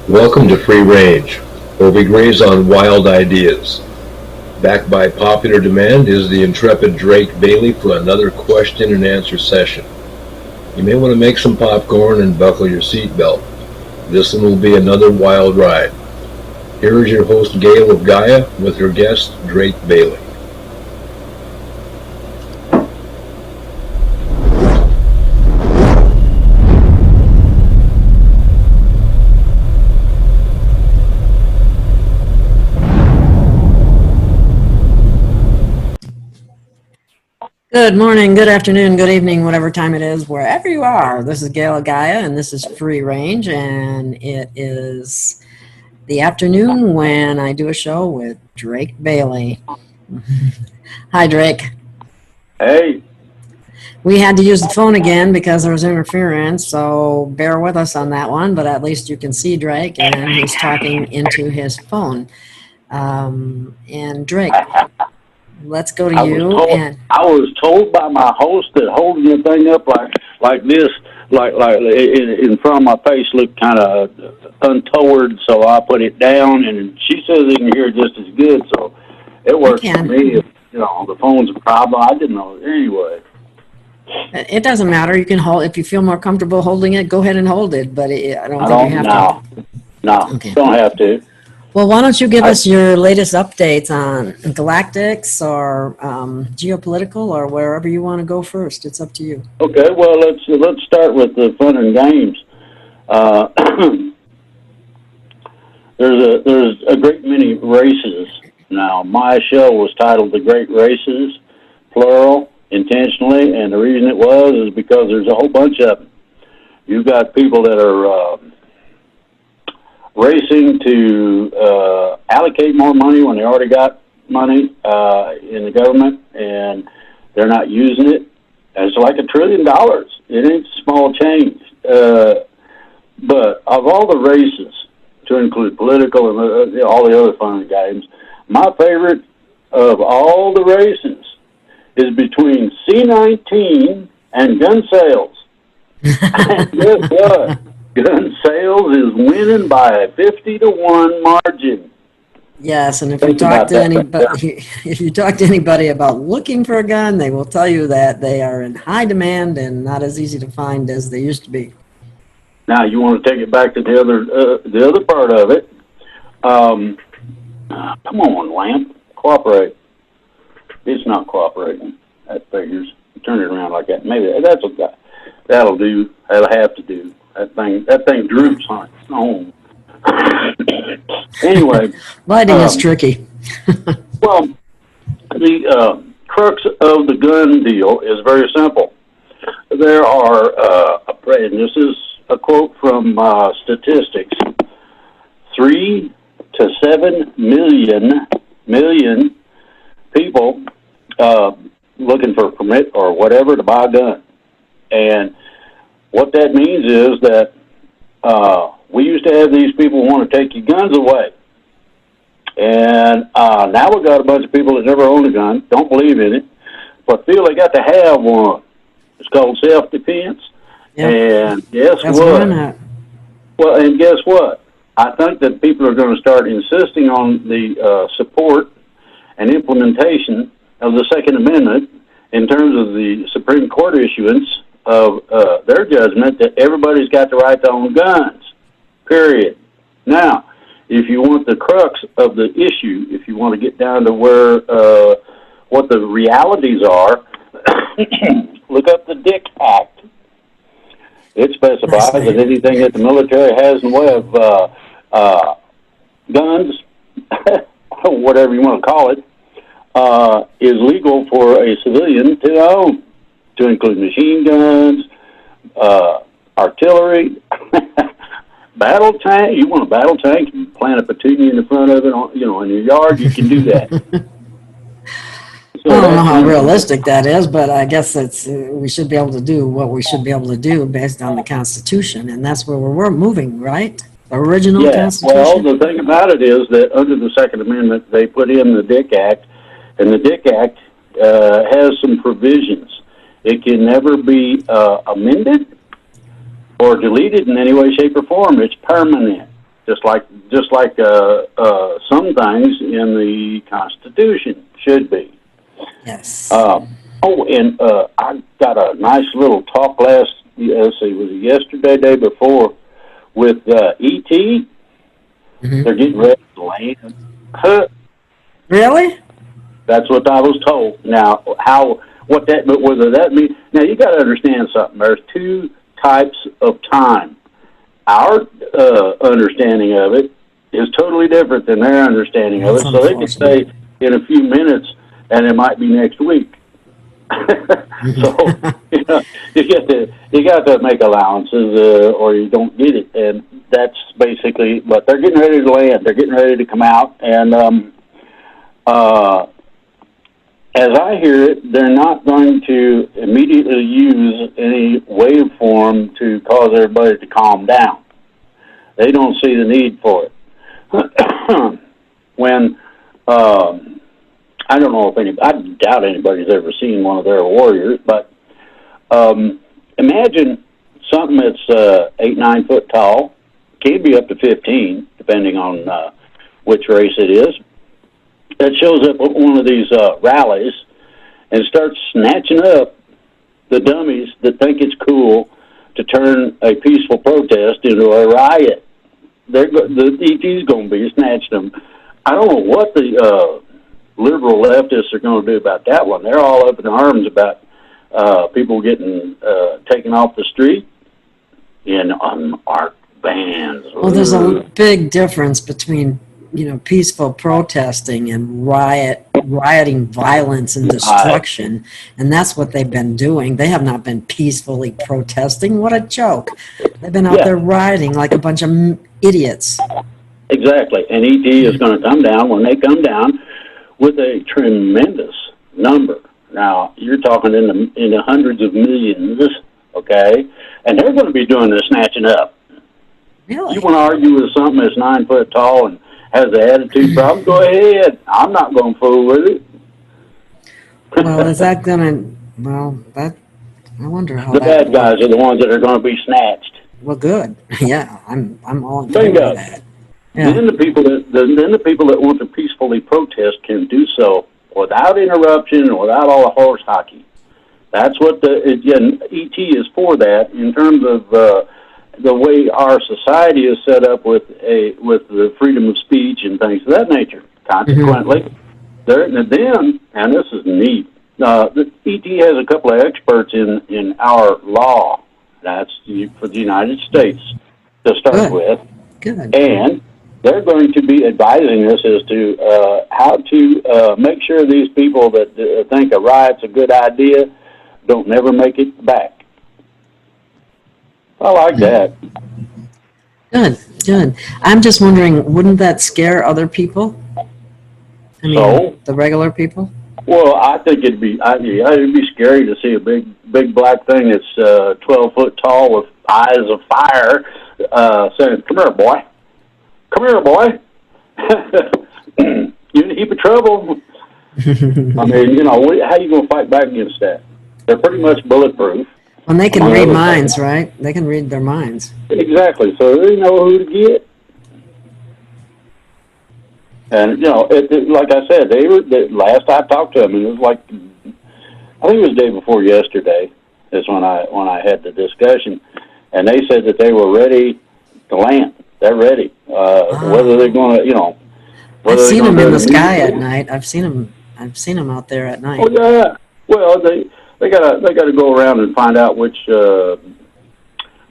Welcome to Free Range, where we graze on wild ideas. Backed by popular demand is the intrepid Drake Bailey for another question and answer session. You may want to make some popcorn and buckle your seatbelt. This one will be another wild ride. Here is your host Gail of Gaia with her guest Drake Bailey. Good morning, good afternoon, good evening, whatever time it is, wherever you are. This is Gail of Gaia, and this is Free Range, and it is the afternoon when I do a show with Drake Bailey. Hi, Drake. Hey. We had to use the phone again because there was interference, so bear with us on that one, but at least you can see Drake, and he's talking into his phone. And Drake, let's go to you. I was told by my host that holding the thing up like this, like in front of my face looked kind of untoward, so I put it down, and she says it can hear just as good, so it works for me. If, the phone's a problem. I didn't know. Anyway. It doesn't matter. You can hold, if you feel more comfortable holding it, go ahead and hold it, but I don't think you have to. No, okay. Don't have to. Well, why don't you give us your latest updates on galactics or geopolitical or wherever you want to go first. It's up to you. Okay, well, let's start with the fun and games. There's a great many races now. My show was titled The Great Races, plural, intentionally, and the reason it was is because there's a whole bunch of them. You've got people that are racing to allocate more money when they already got money in the government, and they're not using it. It's like $1 trillion. It ain't small change. But of all the races, to include political and all the other fun games, my favorite of all the races is between C-19 and gun sales. And guess what? Gun sales is winning by a 50-1 margin. Yes, and if you talk to anybody about looking for a gun, they will tell you that they are in high demand and not as easy to find as they used to be. Now you want to take it back to the other part of it. Come on, lamp, cooperate. It's not cooperating. That figures. Turn it around like that. Maybe that'll do. That'll have to do. That thing droops on its own. Anyway. Lighting is tricky. Well, the crux of the gun deal is very simple. There are, and this is a quote from statistics, 3 to 7 million people looking for a permit or whatever to buy a gun. And what that means is that we used to have these people want to take your guns away. And now we've got a bunch of people that never owned a gun, don't believe in it, but feel they got to have one. It's called self-defense. Yep. And guess what? Well, and guess what? I think that people are going to start insisting on the support and implementation of the Second Amendment in terms of the Supreme Court issuance of their judgment that everybody's got the right to own guns, period. Now, if you want the crux of the issue, if you want to get down to where what the realities are, look up the Dick Act. It specifies that anything that the military has in the way of guns, whatever you want to call it, is legal for a civilian to own, to include machine guns, artillery, battle tank. You want a battle tank? You plant a petunia in the front of it, in your yard. You can do that. So I don't know how realistic that is, but I guess we should be able to do what we should be able to do based on the Constitution, and that's where we're moving, right? The original Constitution. Well, the thing about it is that under the Second Amendment, they put in the Dick Act, and the Dick Act has some provisions. It can never be amended or deleted in any way, shape, or form. It's permanent. just like some things in the Constitution should be. Yes. And I got a nice little talk let's see, was it yesterday, day before, with E.T. Mm-hmm. They're getting ready to land. Huh? Really? That's what I was told. Now, whether that means, now you got to understand something. There's two types of time. Our understanding of it is totally different than their understanding of it. So they could say in a few minutes, and it might be next week. So you got to make allowances, or you don't get it. And that's basically. But they're getting ready to land. They're getting ready to come out, and as I hear it, they're not going to immediately use any waveform to cause everybody to calm down. They don't see the need for it. When I don't know if I doubt anybody's ever seen one of their warriors, but imagine something that's 8-9 foot tall, can be up to 15, depending on which race it is, that shows up at one of these rallies and starts snatching up the dummies that think it's cool to turn a peaceful protest into a riot. The ET's going to be snatching them. I don't know what the liberal leftists are going to do about that one. They're all up in arms about people getting taken off the street in unmarked vans. Well, there's a big difference between peaceful protesting and rioting violence and destruction, and that's what they've been doing. They have not been peacefully protesting. What a joke. They've been out there rioting like a bunch of idiots. Exactly, and ET is going to come down when they come down with a tremendous number. Now, you're talking in the hundreds of millions, okay? And they're going to be doing the snatching up. Really? You want to argue with something that's 9 foot tall and has the attitude problem, go ahead. I'm not going to fool with it. Well, is that going to, I wonder how the bad guys are the ones that are going to be snatched. Well, good. Yeah, I'm all in favor of that. Yeah. Then the people that want to peacefully protest can do so without interruption and without all the horse hockey. That's what ET is for, that in terms of the way our society is set up with the freedom of speech and things of that nature. Consequently, and this is neat. The ET has a couple of experts in our law. That's for the United States to start with. Good. And they're going to be advising us as to how to make sure these people that think a riot's a good idea don't never make it back. I like that. Good. I'm just wondering, wouldn't that scare other people? I mean, the regular people? Well, I think it'd be scary to see a big black thing that's 12 foot tall with eyes of fire saying, "Come here, boy. Come here, boy. You're in a heap of trouble." I mean, how are you going to fight back against that? They're pretty much bulletproof. And they can read minds, right? They can read their minds. Exactly. So they know who to get. And, like I said, the last I talked to them, and it was like, I think it was the day before yesterday, is when I had the discussion, and they said that they were ready to land. They're ready. Whether they're going to, I've seen them in the sky at night. I've seen them out there at night. Oh yeah. Well, they gotta go around and find out which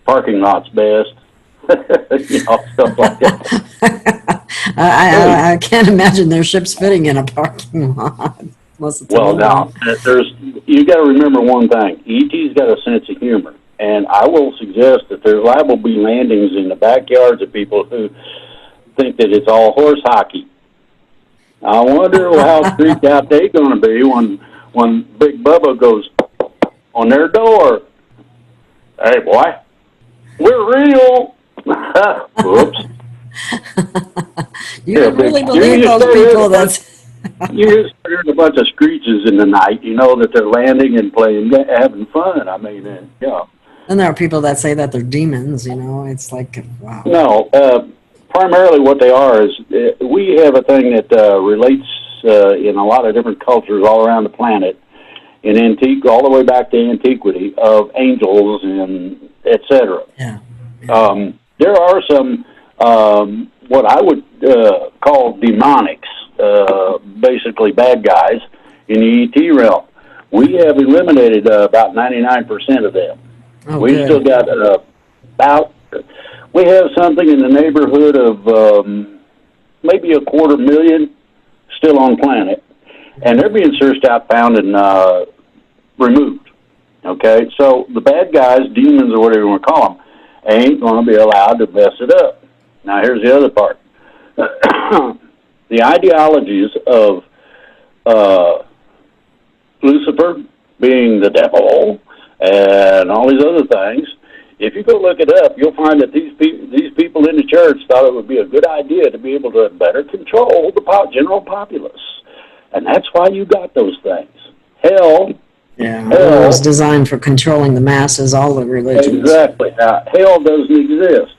parking lot's best. Stuff like that. I can't imagine their ships fitting in a parking lot. Well, now you got to remember one thing. ET's got a sense of humor, and I will suggest that there's liable to be landings in the backyards of people who think that it's all horse hockey. I wonder how freaked out they're going to be when Big Bubba goes on their door. "Hey, boy, we're real." Whoops. You really believe those people? You just heard a bunch of screeches in the night. You know that they're landing and playing, having fun. I mean, And there are people that say that they're demons. It's like, wow. No, primarily what they are is we have a thing that relates in a lot of different cultures all around the planet, in antique, all the way back to antiquity, of angels and etc. Yeah. There are some what I would call demonics, basically bad guys in the ET realm. We have eliminated about 99% of them. Oh, We've good. still got we have something in the neighborhood of maybe 250,000 still on planet, and they're being searched out, found, and removed. Okay, so the bad guys, demons, or whatever you want to call them, ain't going to be allowed to mess it up. Now, here's the other part. The ideologies of Lucifer being the devil and all these other things, if you go look it up, you'll find that these people in the church thought it would be a good idea to be able to better control the general populace. And that's why you got those things. Hell. Yeah, it was designed for controlling the masses, all the religions. Exactly. Now, hell doesn't exist.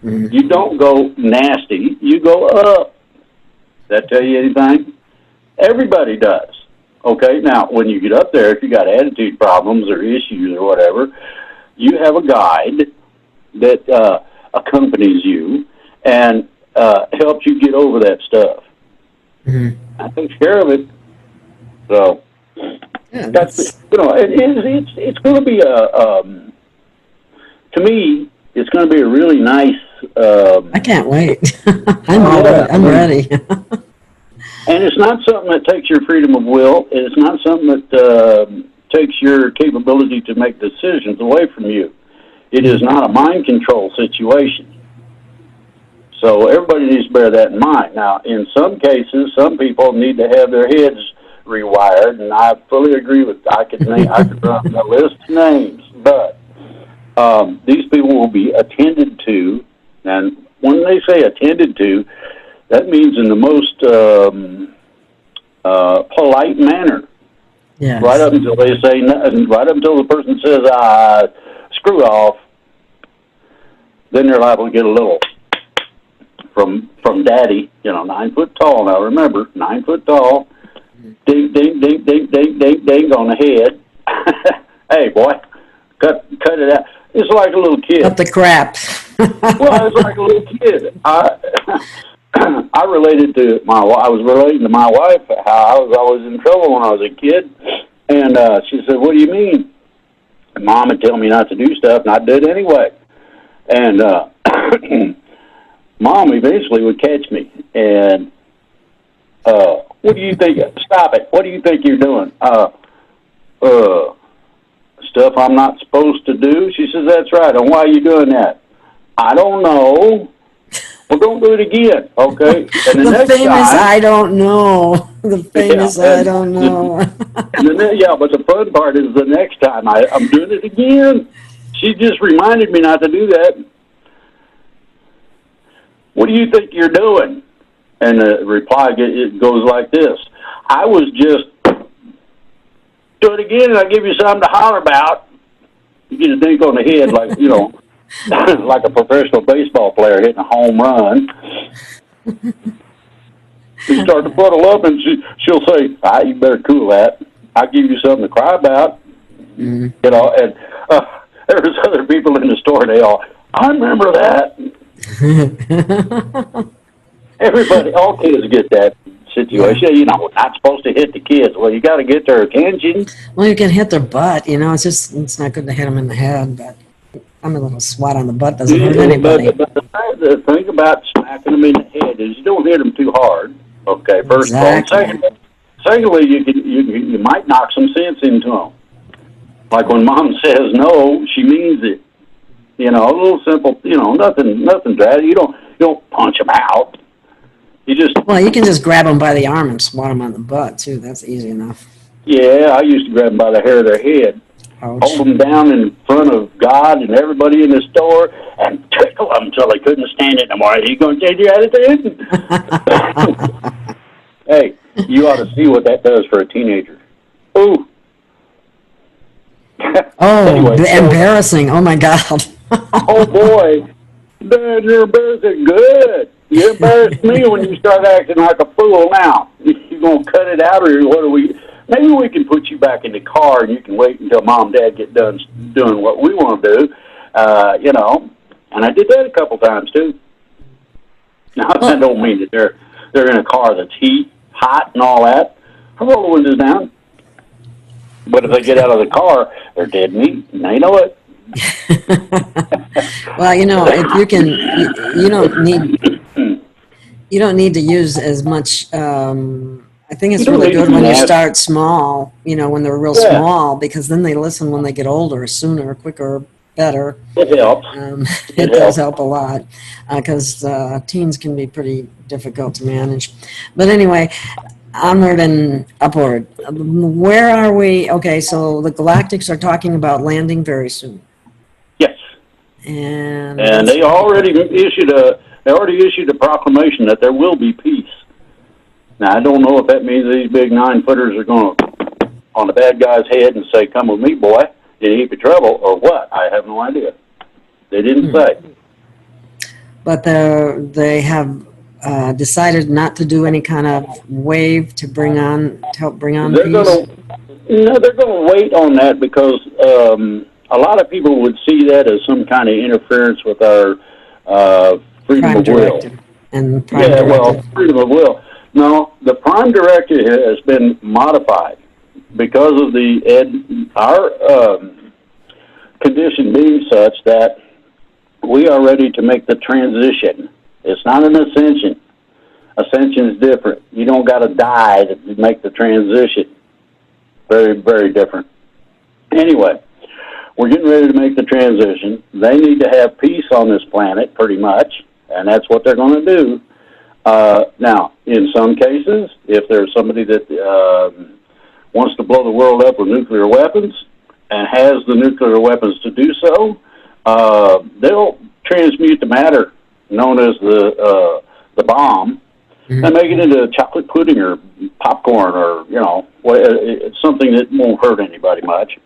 Mm-hmm. You don't go nasty, you go up. Does that tell you anything? Everybody does. Okay, now, when you get up there, if you got attitude problems or issues or whatever, you have a guide that accompanies you and helps you get over that stuff. Mm-hmm. I take care of it. So, yeah, that's it's going to be to me, it's going to be a really nice. I can't wait. I'm ready. And it's not something that takes your freedom of will. It's not something that takes your capability to make decisions away from you. It is not a mind control situation. So everybody needs to bear that in mind. Now, in some cases, some people need to have their heads rewired, and I fully agree with. I could run a list of names, but these people will be attended to, and when they say attended to, that means in the most polite manner. Yes. Right up until they say, right up until the person says, "Screw off," then they're liable to get a little from Daddy. 9 foot tall. Now remember, 9 foot tall. Ding, ding, ding, ding, ding, ding, ding on the head. Hey, boy, cut it out. It's like a little kid. Cut the crap. Well, it's like a little kid. I related to I was relating to my wife how I was always in trouble when I was a kid, and she said, "What do you mean?" And Mom would tell me not to do stuff, and I'd do it anyway. And Mom eventually would catch me, and what do you think? Stop it! What do you think you're doing? Stuff I'm not supposed to do. She says, "That's right. And why are you doing that?" I don't know. Well, don't do it again, okay? And the next famous time, I don't know. The famous I don't know. But the fun part is the next time I'm doing it again. She just reminded me not to do that. What do you think you're doing? And the reply it goes like this: I was just do it again, and I give you something to holler about. You get a dink on the head, like like a professional baseball player hitting a home run. You start to puddle up, and she'll say, "You better cool that. I'll give you something to cry about." Mm-hmm. And there was other people in the store. They all, I remember that. Everybody, all kids get that situation. Yeah. We're not supposed to hit the kids. Well, you got to get their attention. Well, you can hit their butt. It's not good to hit them in the head, but I'm a little swat on the butt doesn't hurt anybody. But the thing about smacking them in the head is you don't hit them too hard. Okay, first exactly. of all. Secondly, you might knock some sense into them. Like when Mom says no, she means it. A little simple. Nothing dramatic. You don't punch them out. You can just grab them by the arm and swat them on the butt too. That's easy enough. Yeah, I used to grab them by the hair of their head. Ouch. Hold them down in front of God and everybody in the store and tickle them until they couldn't stand it no more. Are you going to change your attitude? Hey, you ought to see what that does for a teenager. Ooh. Anyway, embarrassing. Oh, my God. Oh, boy. Man, you're embarrassing. Good. You embarrass me when you start acting like a fool now. You going to cut it out, or what are we? Maybe we can put you back in the car and you can wait until Mom and Dad get done doing what we want to do, you know. And I did that a couple times, too. Now, I don't mean that they're in a car that's hot and all that. I roll the windows down. But if they get out of the car, they're dead meat, and they know it. Well, you know, if you can, you don't need to use as much. I think it's really good when you start small. You know, when they're real small, because then they listen when they get older, sooner, quicker, better. It helps. It does help a lot, because teens can be pretty difficult to manage. But anyway, onward and upward. Where are we? Okay, so the Galactics are talking about landing very soon. Yes. And they already issued a proclamation that there will be peace. Now, I don't know if that means these big 9-footers are going to on the bad guy's head and say, "Come with me, boy, in a heap of trouble," or what. I have no idea. They didn't say. But they have decided not to do any kind of wave to help bring on peace. They're going to wait on that, because a lot of people would see that as some kind of interference with our freedom of will. And Prime Directive. Well, freedom of will. No, the Prime Directive has been modified because of our condition being such that we are ready to make the transition. It's not an ascension. Ascension is different. You don't got to die to make the transition. Very, very different. Anyway, we're getting ready to make the transition. They need to have peace on this planet, pretty much, and that's what they're going to do. Now, in some cases, if there's somebody that wants to blow the world up with nuclear weapons and has the nuclear weapons to do so, they'll transmute the matter known as the bomb, and make it into chocolate pudding or popcorn, or it's something that won't hurt anybody much.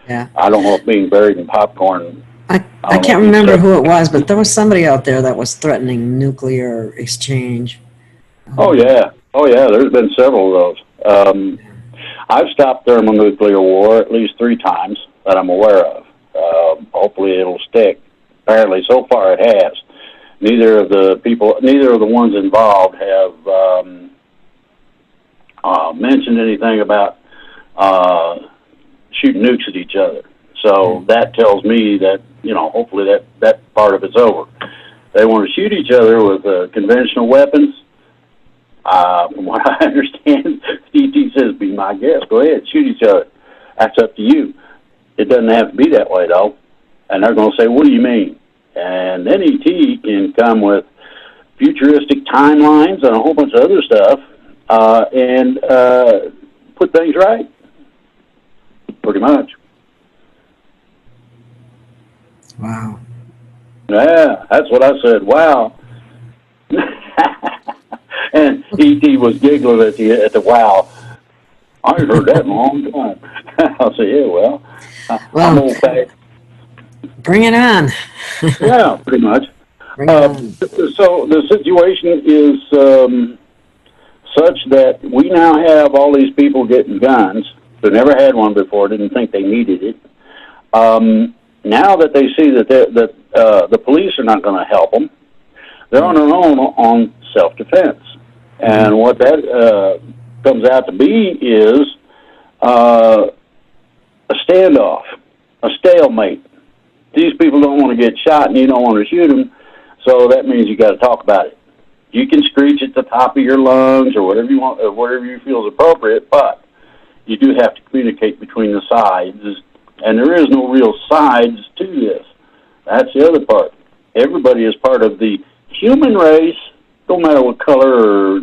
Yeah. I don't know if being buried in popcorn. I can't remember who it was, but there was somebody out there that was threatening nuclear exchange. Oh yeah. There's been several of those. I've stopped thermonuclear war at least 3 times that I'm aware of. Hopefully it'll stick. Apparently, so far it has. Neither of the ones involved have mentioned anything about shooting nukes at each other. So that tells me that, hopefully that part of it's over. They want to shoot each other with conventional weapons. From what I understand, E.T. says, "Be my guest. Go ahead, shoot each other. That's up to you." It doesn't have to be that way, though. And they're going to say, "What do you mean?" And then E.T. can come with futuristic timelines and a whole bunch of other stuff and put things right, pretty much. Wow. Yeah, that's what I said. Wow. And E.T. was giggling at the wow. I ain't heard that in a long time. I'll say, yeah, well, I'm old-fashioned. Bring it on. Yeah, pretty much. Bring it on. So the situation is such that we now have all these people getting guns who never had one before, didn't think they needed it. Now that they see that the police are not going to help them, they're on their own on self-defense. And what that comes out to be is a standoff, a stalemate. These people don't want to get shot, and you don't want to shoot them, so that means you got to talk about it. You can screech at the top of your lungs or whatever you want, or whatever you feel is appropriate, but you do have to communicate between the sides, and there is no real sides to this. That's the other part. Everybody is part of the human race. Don't matter what color or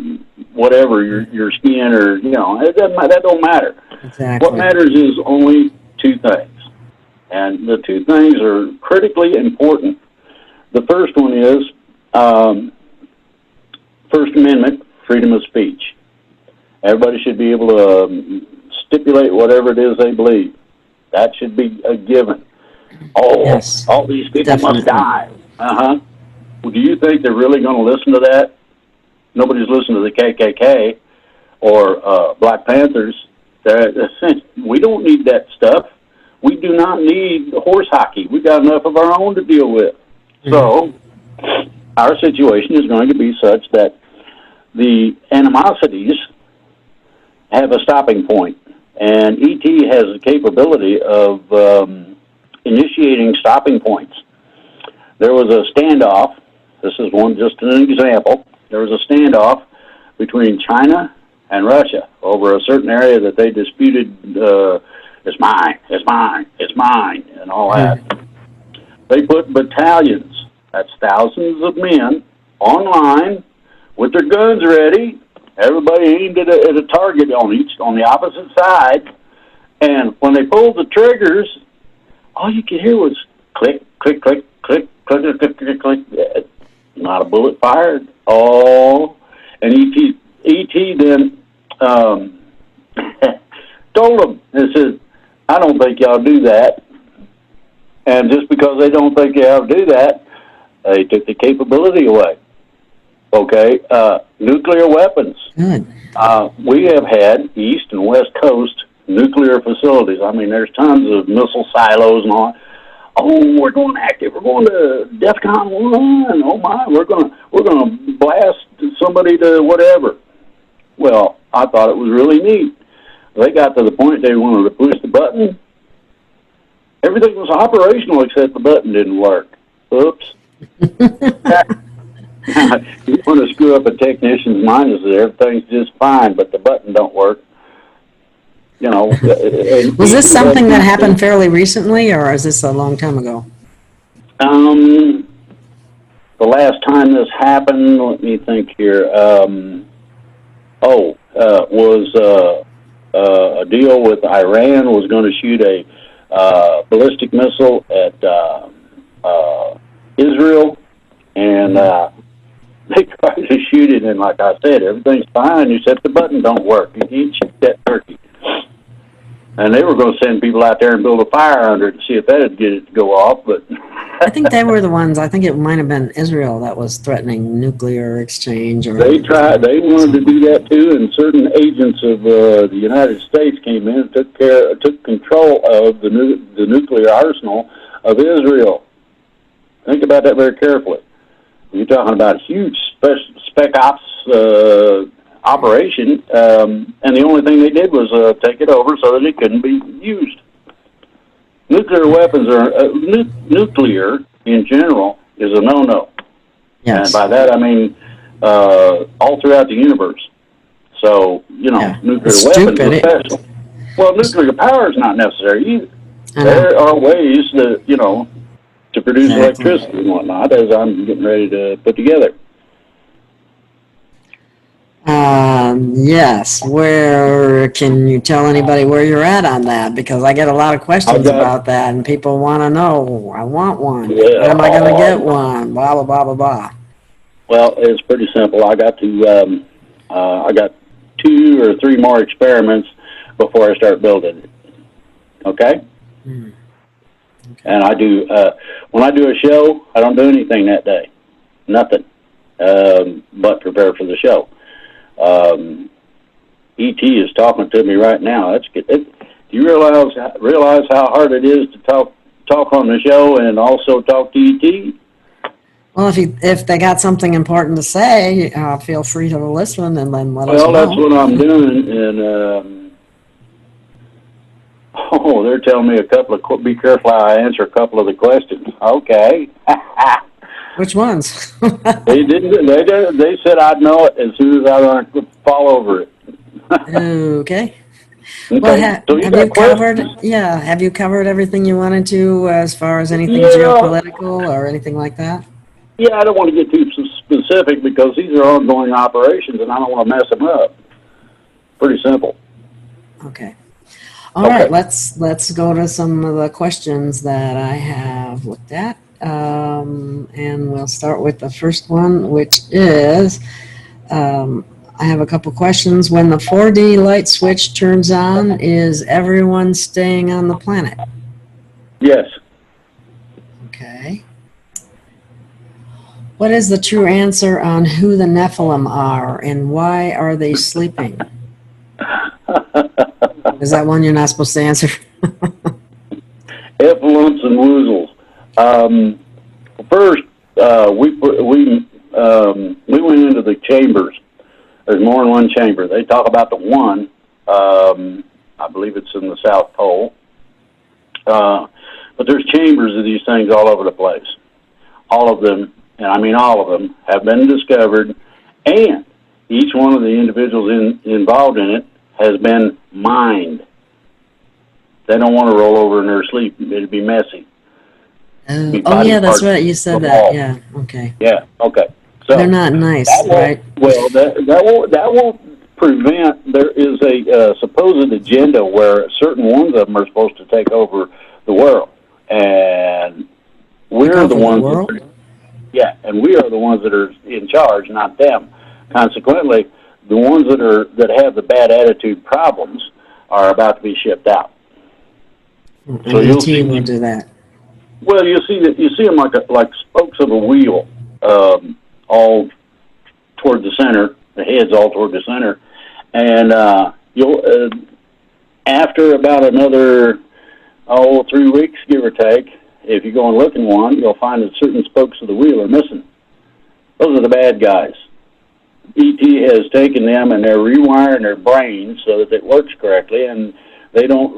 whatever your skin, or that don't matter. Exactly. What matters is only 2 things. And the 2 things are critically important. The first one is First Amendment, freedom of speech. Everybody should be able to stipulate whatever it is they believe. That should be a given. Yes, all these people definitely must die. Well, do you think they're really going to listen to that nobody's listening to the KKK or Black Panthers. We don't need that stuff. We do not need horse hockey. We got enough of our own to deal with. So our situation is going to be such that the animosities have a stopping point, and ET has the capability of initiating stopping points. There was a standoff. This is just an example. There was a standoff between China and Russia over a certain area that they disputed. It's mine, it's mine, it's mine, and all that. They put battalions, that's thousands of men, online with their guns ready. Everybody aimed at a target on the opposite side. And when they pulled the triggers, all you could hear was click, click, click, click, click, click, click, click. Not a bullet fired. Oh, and ET then told them, he said, I don't think y'all do that. And just because they don't think y'all do that, they took the capability away. Okay, nuclear weapons. Good. We have had East and West Coast nuclear facilities. I mean, there's tons of missile silos and all. Oh, we're going active. We're going to DEFCON 1. Oh my, we're gonna blast somebody to whatever. Well, I thought it was really neat. They got to the point they wanted to push the button. Everything was operational except the button didn't work. Oops. You want to screw up a technician's mind is that everything's just fine, but the button don't work. You know. Was this something that happened fairly recently, or is this a long time ago? The last time this happened, let me think here. Was a deal with Iran was going to shoot a ballistic missile at Israel, and they tried to shoot it, and like I said, everything's fine except the button don't work. You can't shoot that turkey. And they were going to send people out there and build a fire under it to see if that would get it to go off, but I think they were the ones. I think it might have been Israel that was threatening nuclear exchange. Or they tried. They wanted to do that too, and certain agents of the United States came in and took control of the nuclear arsenal of Israel. Think about that very carefully. You're talking about a huge spec ops operation, and the only thing they did was take it over so that it couldn't be used. Nuclear weapons are nuclear in general is a no-no. Yes. And by that I mean all throughout the universe. So nuclear weapons are special. Well, nuclear power is not necessary either. There are ways that to produce electricity and whatnot, as I'm getting ready to put together. Yes. Where can you tell anybody where you're at on that? Because I get a lot of questions about that, and people want to know. I want one. Yeah, when am I going to get one? Blah blah blah blah blah. Well, it's pretty simple. I got 2 or 3 more experiments before I start building it. Okay. Okay. And I do when I do a show, I don't do anything that day, nothing, but prepare for the show. ET is talking to me right now. That's good. Do you realize how hard it is to talk on the show and also talk to ET? Well, if they got something important to say, feel free to listen and then let us know. Well, that's what I'm doing, and they're telling me be careful how I answer a couple of the questions. Okay. Which ones? They didn't. They said I'd know it as soon as I fall over it. Okay. Okay. Well, have you covered? Yeah. Have you covered everything you wanted to as far as anything geopolitical or anything like that? Yeah, I don't want to get too specific because these are ongoing operations, and I don't want to mess them up. Pretty simple. Okay. All right. Let's go to some of the questions that I have looked at. And we'll start with the first one, which is, I have a couple questions. When the 4D light switch turns on, is everyone staying on the planet? Yes. Okay. What is the true answer on who the Nephilim are and why are they sleeping? Is that one you're not supposed to answer? Effluents and woozles. First, we went into the chambers. There's more than one chamber. They talk about the one. I believe it's in the South Pole. But there's chambers of these things all over the place. All of them, and I mean all of them, have been discovered, and each one of the individuals involved in it has been mined. They don't want to roll over in their sleep. It'd be messy. Oh yeah, that's right. You said that. Yeah. Okay. Yeah. Okay. So they're not nice, right? Well, that won't prevent. There is a supposed agenda where certain ones of them are supposed to take over the world, and we're the ones. And we are the ones that are in charge, not them. Consequently, the ones that have the bad attitude problems are about to be shipped out. And so you'll see will do that. Well, you see them like spokes of a wheel, all toward the center. The head's all toward the center, and you'll after about another 3 weeks, give or take. If you go and look in one, you'll find that certain spokes of the wheel are missing. Those are the bad guys. ET has taken them and they're rewiring their brains so that it works correctly, and they don't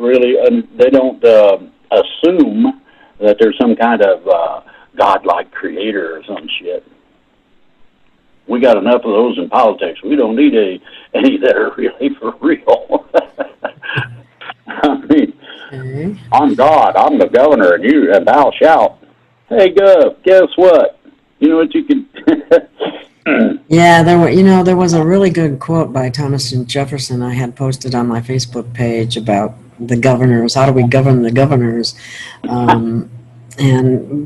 assume that there's some kind of godlike creator or some shit. We got enough of those in politics. We don't need any that are really for real. I mean, I'm God, I'm the governor, and thou shalt. Hey, Gov, guess what? You know what you can... Yeah, there was a really good quote by Thomas Jefferson I had posted on my Facebook page about the governors. How do we govern the governors? And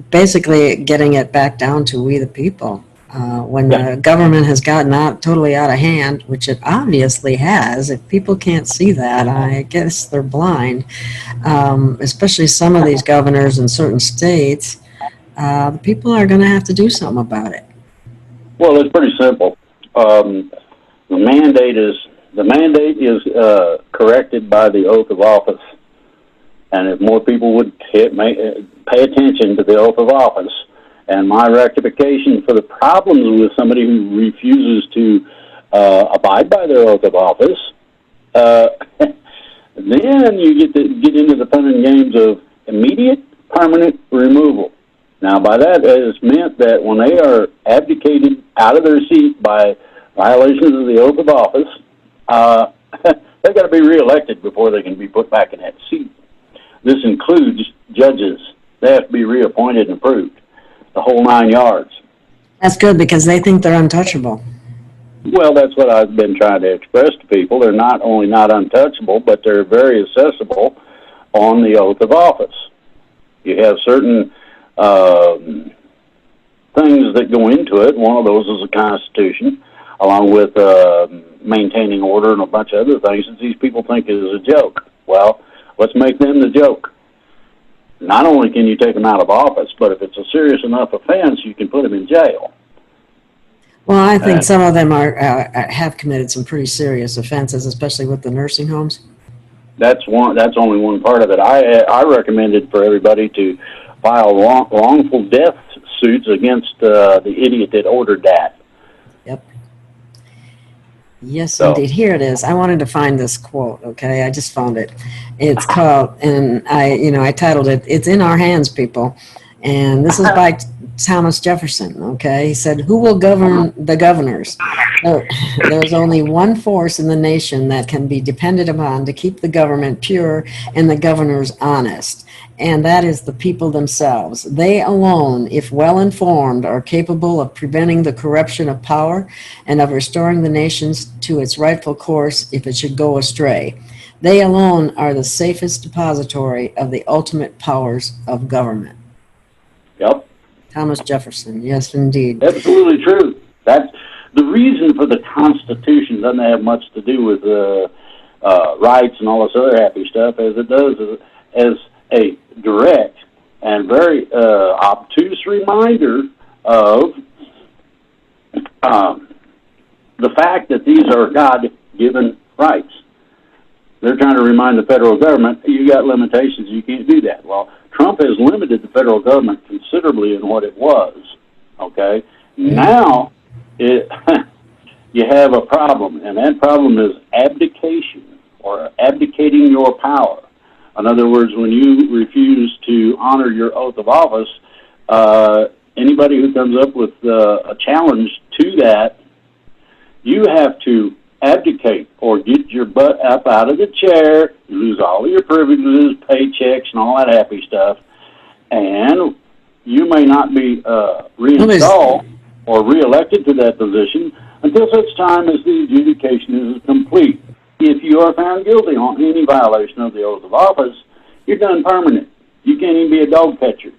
basically getting it back down to we the people. When the government has gotten totally out of hand, which it obviously has, if people can't see that, I guess they're blind, especially some of these governors in certain states, the people are going to have to do something about it. Well, it's pretty simple. The mandate is corrected by the oath of office, and if more people would pay attention to the oath of office, and my rectification for the problems with somebody who refuses to abide by their oath of office, then you get into the fun and games of immediate permanent removal. Now, by that, it is meant that when they are abdicated out of their seat by violations of the oath of office, they've got to be reelected before they can be put back in that seat. This includes judges. They have to be reappointed and approved. The whole 9 yards. That's good because they think they're untouchable. Well, that's what I've been trying to express to people. They're not only not untouchable, but they're very accessible on the oath of office. You have certain things that go into it. One of those is the Constitution, along with maintaining order and a bunch of other things that these people think is a joke. Well, let's make them the joke. Not only can you take them out of office, but if it's a serious enough offense, you can put them in jail. Well, I think some of them have committed some pretty serious offenses, especially with the nursing homes. That's only one part of it. I recommended for everybody to file wrongful death suits against the idiot that ordered that. Yep. Yes, indeed. Here it is. I wanted to find this quote. Okay, I just found it. It's called, and I titled it, "It's in Our Hands, People," and this is by Thomas Jefferson. Okay, he said, "Who will govern the governors? There's only one force in the nation that can be depended upon to keep the government pure and the governors honest, and that is the people themselves. They alone, if well informed, are capable of preventing the corruption of power and of restoring the nation to its rightful course if it should go astray. They alone are the safest depository of the ultimate powers of government." Yep. Thomas Jefferson, yes, indeed. Absolutely true. That's the reason for the Constitution. Doesn't have much to do with rights and all this other happy stuff, as it does as a direct and very obtuse reminder of the fact that these are God-given rights. They're trying to remind the federal government, you got limitations, you can't do that. Well, Trump has limited the federal government considerably in what it was, okay? Now, you have a problem, and that problem is abdication, or abdicating your power. In other words, when you refuse to honor your oath of office, anybody who comes up with a challenge to that, you have to abdicate or get your butt up out of the chair, you lose all of your privileges, paychecks, and all that happy stuff, and you may not be reinstalled or reelected to that position until such time as the adjudication is complete. If you are found guilty on any violation of the oath of office, you're done permanent. You can't even be a dog catcher.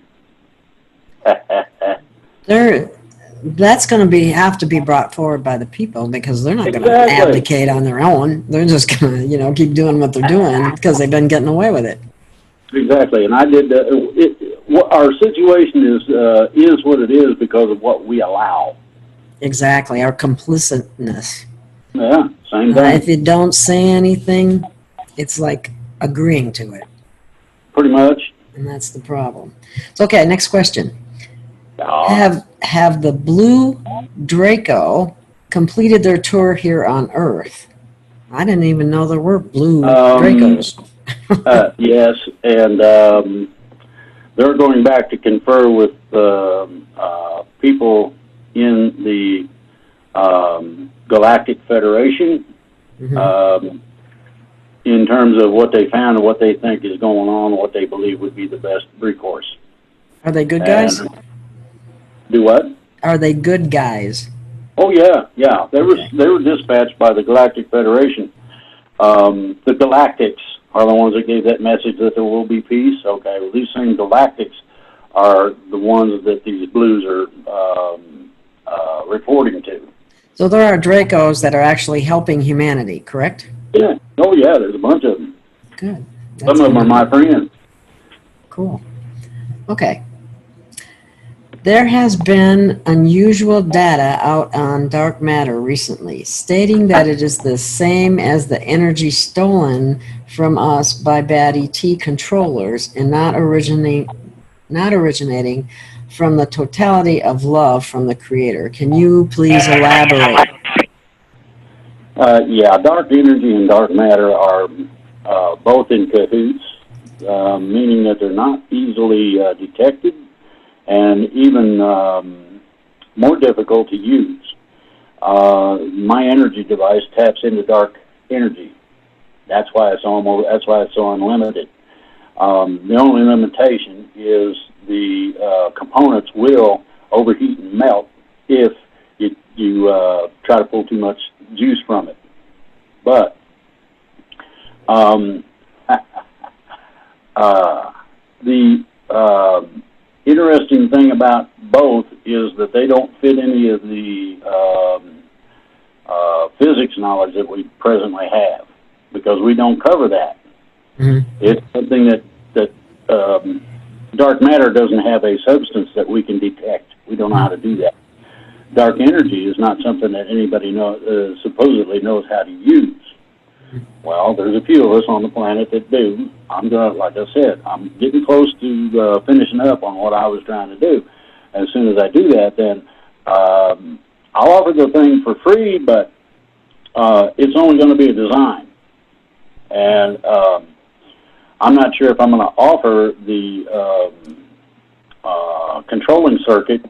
That's going to have to be brought forward by the people, because they're not going to abdicate on their own. They're just going to, keep doing what they're doing because they've been getting away with it. Exactly, and I did. Our situation is what it is because of what we allow. Exactly, our complicitness. Yeah, same thing. If you don't say anything, it's like agreeing to it. Pretty much. And that's the problem. So, okay, next question. Have the Blue Draco completed their tour here on Earth? I didn't even know there were Blue Dracos. Yes, and they're going back to confer with people in the Galactic Federation in terms of what they found and what they think is going on, what they believe would be the best recourse. Are they good guys? Do what? Are they good guys? Oh yeah. They were dispatched by the Galactic Federation. The Galactics are the ones that gave that message that there will be peace. Okay, well, these same Galactics are the ones that these Blues are reporting to. So there are Dracos that are actually helping humanity, correct? Yeah. Oh yeah. There's a bunch of them. Good. Some of them are my friends. Cool. Okay. There has been unusual data out on dark matter recently, stating that it is the same as the energy stolen from us by bad ET controllers and not originating from the totality of love from the Creator. Can you please elaborate? Yeah, dark energy and dark matter are both in cahoots, meaning that they're not easily detected, and even more difficult to use. My energy device taps into dark energy. That's why it's so unlimited. The only limitation is the components will overheat and melt if you try to pull too much juice from it. But the interesting thing about both is that they don't fit any of the physics knowledge that we presently have, because we don't cover that. Mm-hmm. It's something that dark matter doesn't have a substance that we can detect. We don't know how to do that. Dark energy is not something that anybody supposedly knows how to use. Well, there's a few of us on the planet that do. Like I said, I'm getting close to finishing up on what I was trying to do. As soon as I do that, then I'll offer the thing for free, but it's only going to be a design. And I'm not sure if I'm going to offer the controlling circuit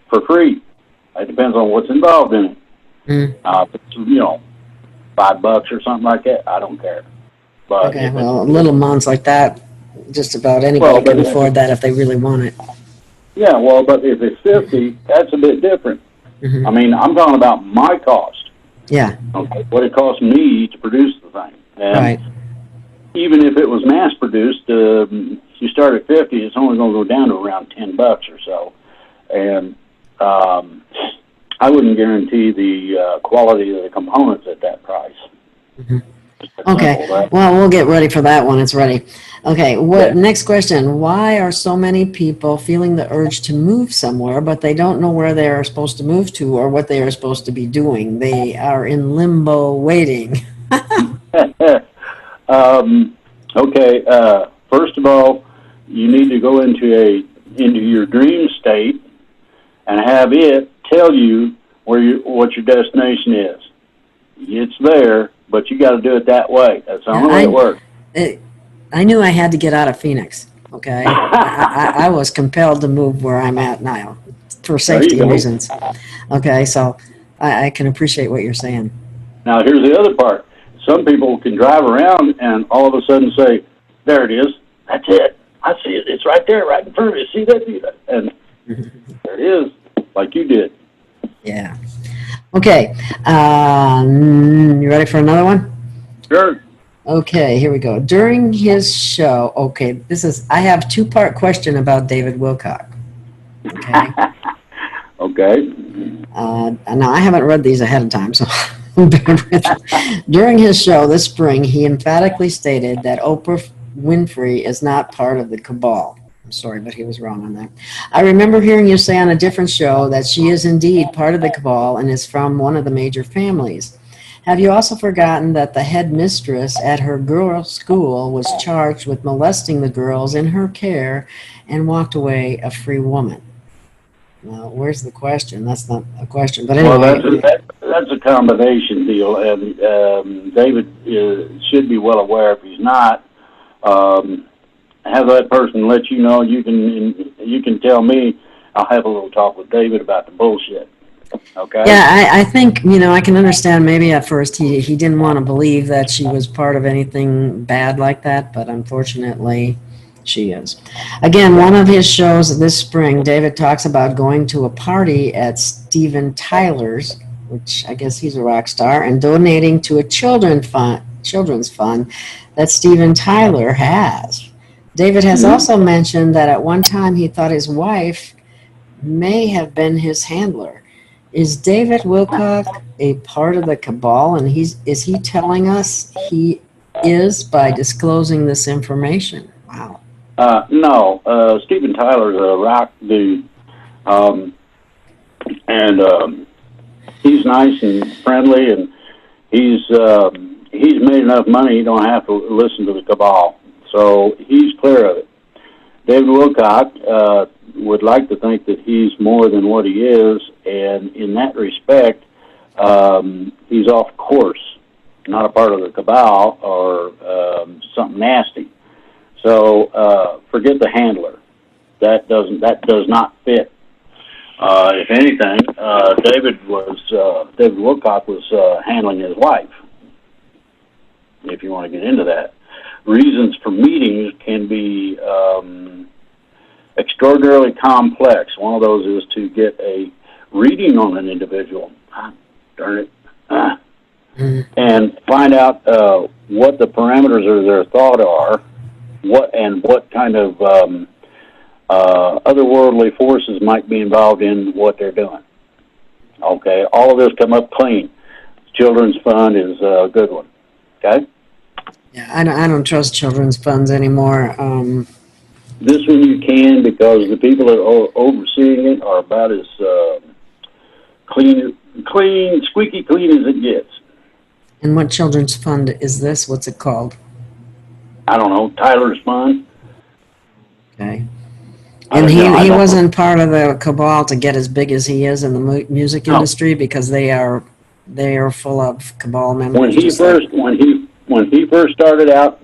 for free. It depends on what's involved in it. If it's, $5 or something like that, I don't care. But okay, well, little amounts like that, just about anybody can afford that if they really want it. Yeah, well, but if it's 50, that's a bit different. Mm-hmm. I mean, I'm talking about my cost. Yeah. Okay, what it costs me to produce the thing. And right. Even if it was mass-produced, you start at 50, it's only going to go down to around $10 or so. And I wouldn't guarantee the quality of the components at that price. Mm-hmm. Okay. Right? Well, we'll get ready for that one. It's ready. Okay. Next question. Why are so many people feeling the urge to move somewhere, but they don't know where they are supposed to move to or what they are supposed to be doing? They are in limbo waiting. Okay. First of all, you need to go into your dream state and have it tell you what your destination is. It's there, but you got to do it that way. That's the only way it works. I knew I had to get out of Phoenix. Okay. I was compelled to move where I'm at now for safety reasons. Okay. So I can appreciate what you're saying. Now, here's the other part. Some people can drive around and all of a sudden say, there it is. That's it. I see it. It's right there, right in front of you. See that? And there it is, like you did. Yeah. Okay. You ready for another one? Sure. Okay, here we go. During his show, I have two-part question about David Wilcock. Okay. Okay. Now, I haven't read these ahead of time, so during his show this spring, he emphatically stated that Oprah Winfrey is not part of the cabal. I'm sorry, but he was wrong on that. I remember hearing you say on a different show that she is indeed part of the cabal and is from one of the major families. Have you also forgotten that the head mistress at her girls' school was charged with molesting the girls in her care and walked away a free woman? Well, where's the question? That's not a question, but anyway. Well, that's a combination deal, and David should be well aware. If he's not, have that person let you know. You can tell me. I'll have a little talk with David about the bullshit. Okay. Yeah, I think, I can understand maybe at first he didn't want to believe that she was part of anything bad like that, but unfortunately she is. Again, one of his shows this spring, David talks about going to a party at Steven Tyler's, which I guess he's a rock star, and donating to a children's fund that Steven Tyler has. David has also mentioned that at one time he thought his wife may have been his handler. Is David Wilcock a part of the cabal, and is he telling us he is by disclosing this information? Wow. No, Steven Tyler's a rock dude, and he's nice and friendly, and he's made enough money he don't have to listen to the cabal, so he's clear of it. David Wilcock would like to think that he's more than what he is, and in that respect, he's off course, not a part of the cabal or something nasty. So forget the handler. That does not fit. If anything, David Wilcock was handling his wife. If you want to get into that, reasons for meetings can be extraordinarily complex. One of those is to get a reading on an individual. Darn it. And find out what the parameters of their thought are, what kind of otherworldly forces might be involved in what they're doing. Okay, all of this come up clean. Children's Fund is a good one. Okay. Yeah, I don't trust children's funds anymore. This one you can, because the people that are overseeing it are about as squeaky clean as it gets. And what children's fund is this? What's it called? I don't know. Tyler's Fund. Okay. And he wasn't part of the cabal to get as big as he is in the music industry, because they are full of cabal members. When he first started out,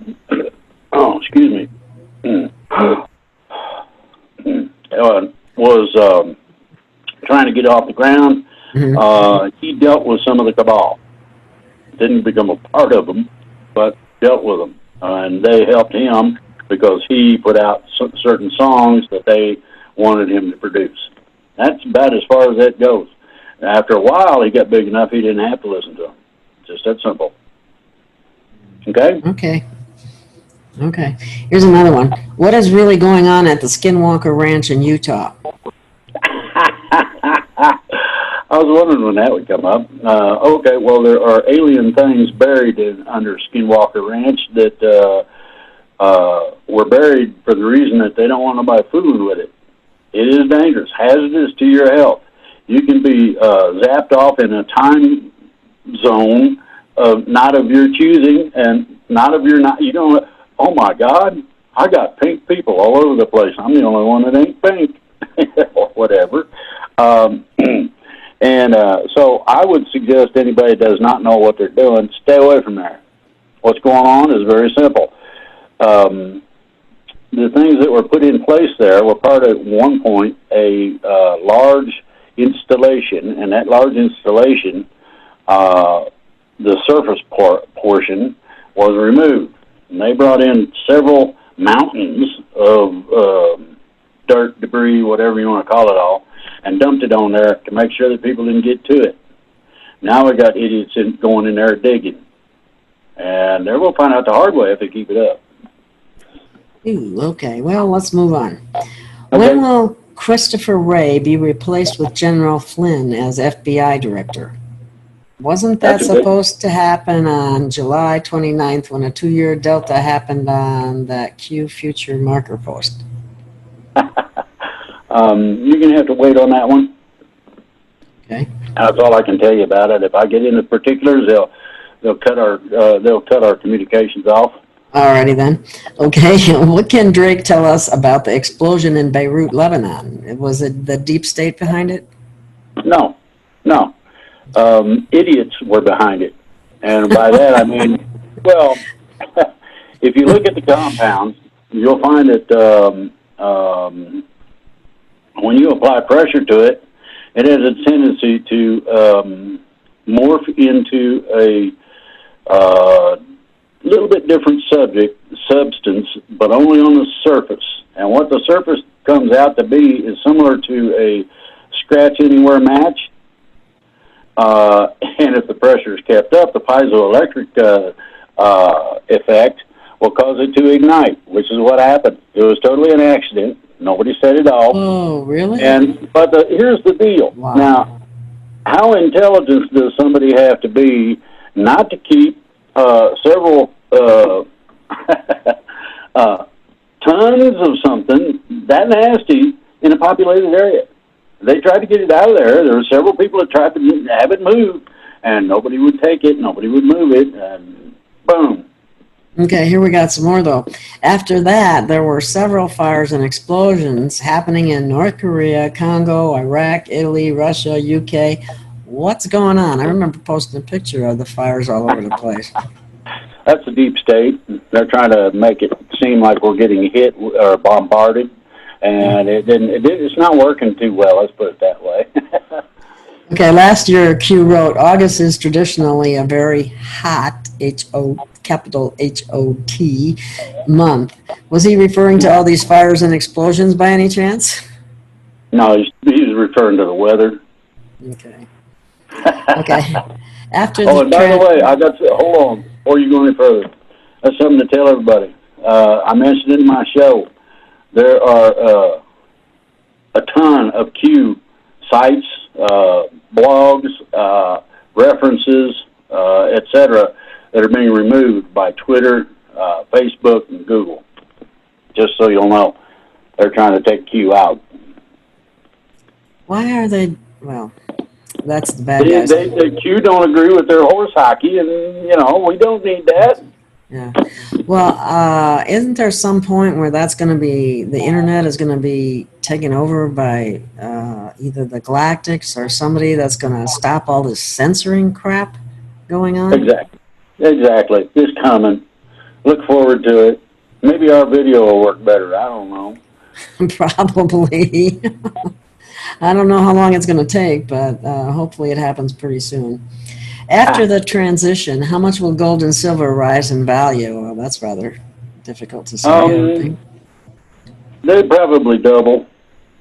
excuse me, was trying to get off the ground. He dealt with some of the cabal. Didn't become a part of them, but dealt with them, and they helped him because he put out certain songs that they wanted him to produce. That's about as far as that goes. After a while, he got big enough he didn't have to listen to them. Just that simple. Okay? Okay. Here's another one. What is really going on at the Skinwalker Ranch in Utah? I was wondering when that would come up. Okay, well, there are alien things buried under Skinwalker Ranch that were buried for the reason that they don't want nobody fooling with it. It is dangerous, hazardous to your health. You can be zapped off in a time zone of not of your choosing and not of your not. You don't. Oh my God! I got pink people all over the place. I'm the only one that ain't pink, or whatever. So I would suggest anybody that does not know what they're doing, stay away from there. What's going on is very simple. The things that were put in place there were part of, at one point, a large installation, and that large installation, the surface portion was removed. And they brought in several mountains of dirt, debris, whatever you want to call it all, and dumped it on there to make sure that people didn't get to it. Now we got idiots going in there digging. And they're going to find out the hard way if they keep it up. Ooh, okay. Well, let's move on. Okay. When will Christopher Wray be replaced with General Flynn as FBI director? Wasn't that supposed to happen on July 29th when a 2-year delta happened on that Q future marker post? You're going to have to wait on that one. Okay. That's all I can tell you about it. If I get into particulars, they'll cut our communications off. Alrighty then. Okay. What can Drake tell us about the explosion in Beirut, Lebanon? Was it the deep state behind it? No. Idiots were behind it. And by that I mean, well, if you look at the compound, you'll find that when you apply pressure to it, it has a tendency to morph into a little bit different substance, but only on the surface. And what the surface comes out to be is similar to a scratch anywhere match. And if the pressure is kept up, the piezoelectric effect will cause it to ignite, which is what happened. It was totally an accident. Nobody set it off. Oh, really? But here's the deal. Wow. Now, how intelligent does somebody have to be not to keep several tons of something that nasty in a populated area? They tried to get it out of there. There were several people that tried to have it moved, and nobody would take it, nobody would move it, and boom. Okay, here we got some more, though. After that, there were several fires and explosions happening in North Korea, Congo, Iraq, Italy, Russia, UK. What's going on? I remember posting a picture of the fires all over the place. That's the deep state. They're trying to make it seem like we're getting hit or bombarded, and it's not working too well, let's put it that way. Okay, last year Q wrote, August is traditionally a very hot, capital H-O-T, month. Was he referring to all these fires and explosions by any chance? No, he's referring to the weather. Okay. Okay. After and by the way, hold on, before you go any further, that's something to tell everybody. I mentioned it in my show. There are a ton of Q sites, blogs, references, etc., that are being removed by Twitter, Facebook, and Google. Just so you'll know, they're trying to take Q out. Why are they? Well, that's the bad guys. The Q don't agree with their horse hockey, and we don't need that. Yeah. Well, isn't there some point where that's going to be, the internet is going to be taken over by either the Galactics or somebody that's going to stop all this censoring crap going on? Exactly. It's coming. Look forward to it. Maybe our video will work better. I don't know. Probably. I don't know how long it's going to take, but hopefully it happens pretty soon. After the transition, how much will gold and silver rise in value? Well, that's rather difficult to say, I don't think. They probably double,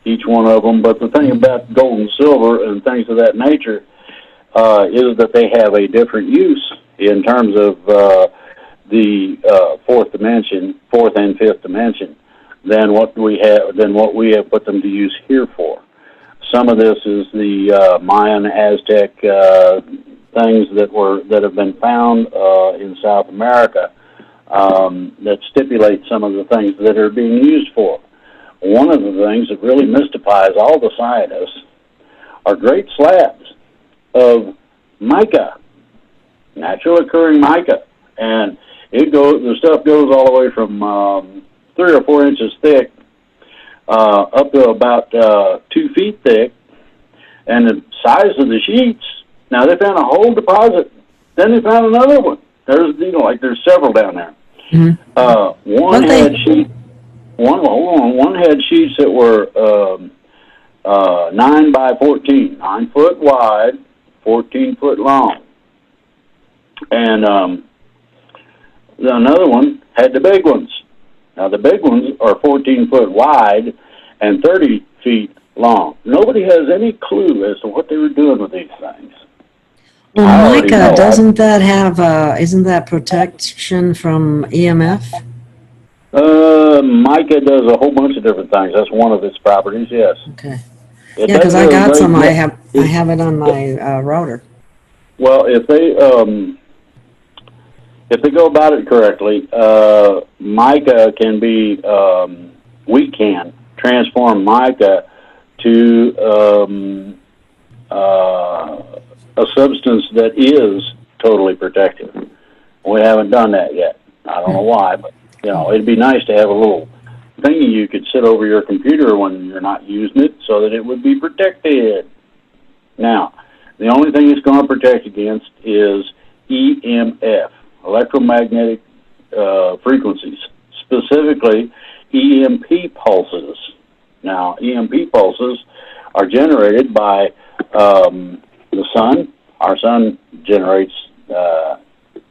each one of them. But the thing about gold and silver and things of that nature is that they have a different use in terms of the fourth and fifth dimension than what we have put them to use here for. some of this is the Mayan, Aztec things that have been found in South America that stipulate some of the things that are being used for. One of the things that really mystifies all the scientists are great slabs of mica, natural occurring mica, and the stuff goes all the way from 3 or 4 inches thick up to about 2 feet thick, and the size of the sheets. Now they found a whole deposit. Then they found another one. There's there's several down there. Mm-hmm. One had sheets that were 9 by 14, 9 foot wide, 14 foot long, and another one had the big ones. Now the big ones are 14 foot wide and 30 feet long. Nobody has any clue as to what they were doing with these things. Well, mica, doesn't that have, isn't that protection from EMF? Mica does a whole bunch of different things. That's one of its properties, yes. Okay. Yeah, because I got some. I have it on my router. Well, if they go about it correctly, mica can be, we can transform mica to a substance that is totally protective. We haven't done that yet. I don't know why, but it'd be nice to have a little thingy you could sit over your computer when you're not using it so that it would be protected. Now, the only thing it's going to protect against is EMF, electromagnetic frequencies, specifically EMP pulses. Now, EMP pulses are generated by the sun. Our sun generates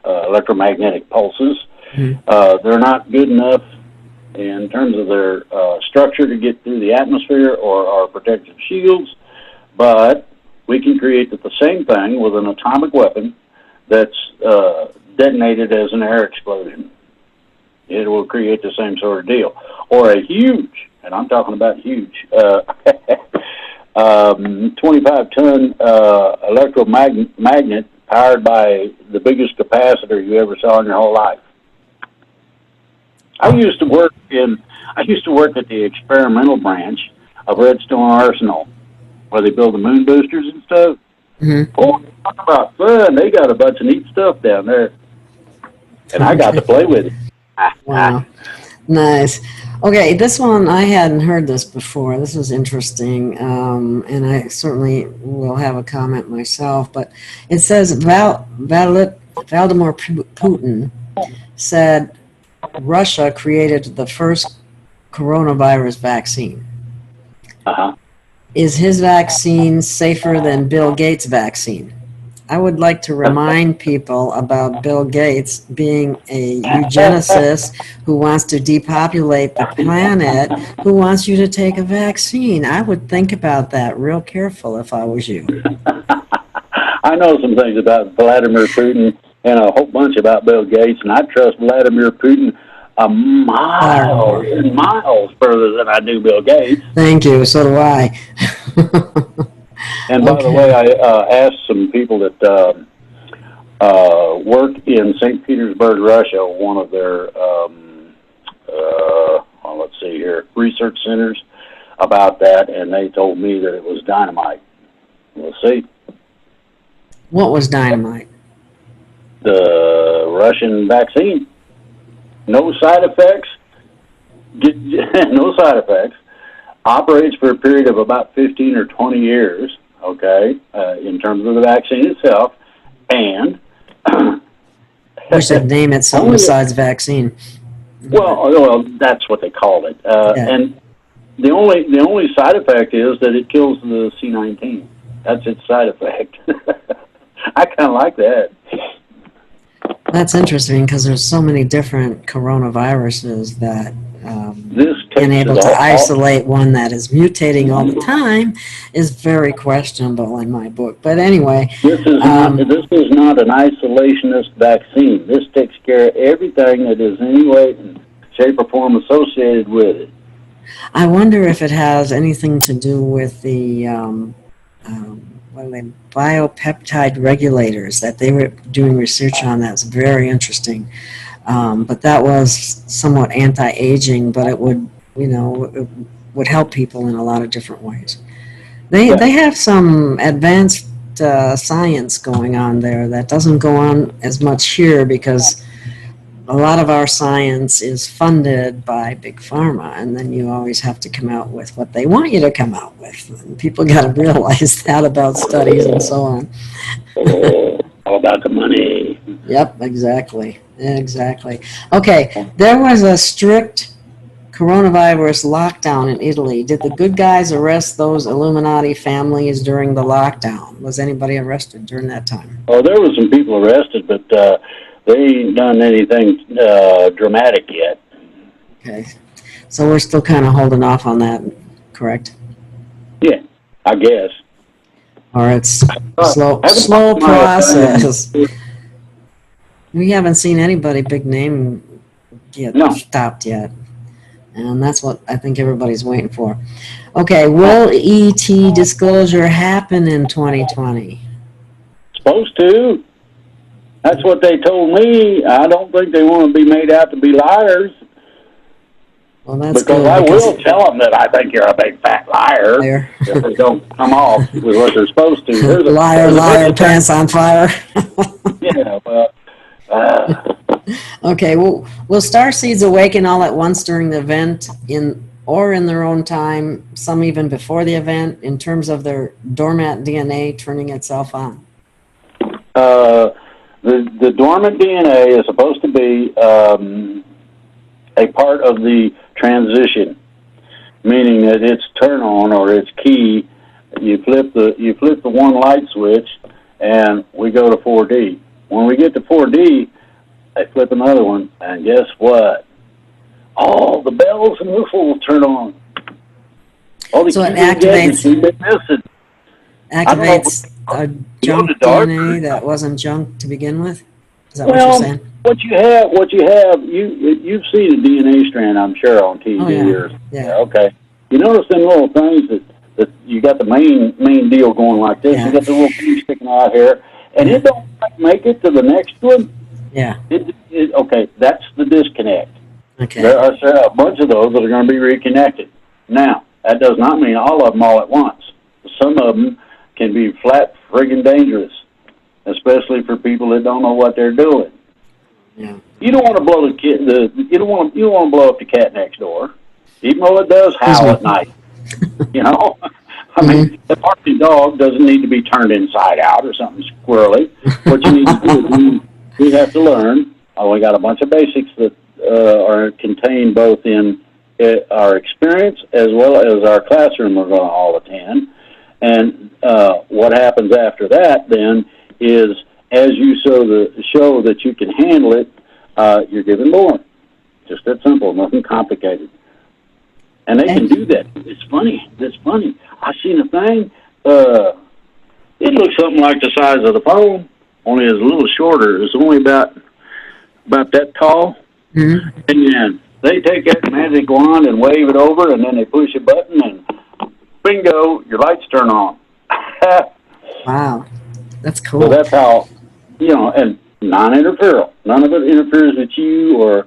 electromagnetic pulses. Mm-hmm. They're not good enough in terms of their structure to get through the atmosphere or our protective shields, but we can create the same thing with an atomic weapon that's detonated as an air explosion. It will create the same sort of deal. Or a huge, and I'm talking about huge, 25-ton electromagnet powered by the biggest capacitor you ever saw in your whole life. I used to work at the experimental branch of Redstone Arsenal, where they build the moon boosters and stuff. Mm-hmm. Oh, talk about fun! They got a bunch of neat stuff down there, and I got to play with it. Wow, nice. Okay, this one I hadn't heard this before. This is interesting, and I certainly will have a comment myself. But it says Vladimir Putin said Russia created the first coronavirus vaccine. Uh-huh. Is his vaccine safer than Bill Gates' vaccine? I would like to remind people about Bill Gates being a eugenicist who wants to depopulate the planet, who wants you to take a vaccine. I would think about that real careful if I was you. I know some things about Vladimir Putin and a whole bunch about Bill Gates, and I trust Vladimir Putin miles and miles further than I do Bill Gates. Thank you. So do I. And by the way, I asked some people that work in St. Petersburg, Russia, one of their, research centers about that, and they told me that it was dynamite. We'll see. What was dynamite? The Russian vaccine. No side effects. No side effects. Operates for a period of about 15 or 20 years, okay, in terms of the vaccine itself, and we should name it something besides vaccine. Well, that's what they called it. And the only side effect is that it kills the C-19. That's its side effect. I kind of like that. That's interesting because there's so many different coronaviruses that being able to isolate one that is mutating all the time is very questionable in my book. But anyway, this is not an isolationist vaccine. This takes care of everything that is in any way, shape, or form associated with it. I wonder if it has anything to do with the what are they, biopeptide regulators that they were doing research on. That's very interesting. But that was somewhat anti-aging, but it would, it would help people in a lot of different ways. They have some advanced science going on there that doesn't go on as much here because a lot of our science is funded by Big Pharma, and then you always have to come out with what they want you to come out with. And people got to realize that about studies and so on. All about the money. Yep, exactly. Okay, there was a strict coronavirus lockdown in Italy. Did the good guys arrest those Illuminati families during the lockdown? Was anybody arrested during that time? Oh, there were some people arrested, but they ain't done anything dramatic yet. Okay, so we're still kind of holding off on that, correct? Yeah, I guess. Or it's slow process. We haven't seen anybody big name get stopped yet. And that's what I think everybody's waiting for. Okay, will ET disclosure happen in 2020? Supposed to. That's what they told me. I don't think they want to be made out to be liars. Well, that's because good. I will tell them that I think you're a big fat liar if they don't come off with what they're supposed to. Liar, pants on fire. Yeah, well. Okay, well, will star seeds awaken all at once during the event or in their own time, some even before the event, in terms of their dormant DNA turning itself on? The dormant DNA is supposed to be a part of the transition, meaning that its turn on or its key, you flip the one light switch, and we go to 4D. When we get to 4D, they flip another one, and guess what? All the bells and whistles will turn on. So it activates a junk DNA that wasn't junk to begin with? Is that what you're saying? You've seen a DNA strand, I'm sure, on TV. Yeah. Okay. You notice them little things that you got the main deal going like this. Yeah. You got the little piece sticking out here, and it don't make it to the next one. Yeah. Okay, that's the disconnect. Okay. There are a bunch of those that are going to be reconnected. Now, that does not mean all of them all at once. Some of them can be flat friggin' dangerous, especially for people that don't know what they're doing. Yeah. You don't want to blow you don't want to blow up the cat next door, even though it does howl at night. You know, I mean, the barking dog doesn't need to be turned inside out or something squirrely. What you need to do is we have to learn. We got a bunch of basics that are contained both in our experience as well as our classroom we're going to all attend. And what happens after that then is, as you show that you can handle it, you're given more. Just that simple, nothing complicated. And they can do that. It's funny. I seen a thing. It looks something like the size of the phone, only it's a little shorter. It's only about that tall. Mm-hmm. And then they take that magic wand and wave it over, and then they push a button, and bingo, your lights turn on. Wow, that's cool. So that's how, and non-interferal. None of it interferes with you or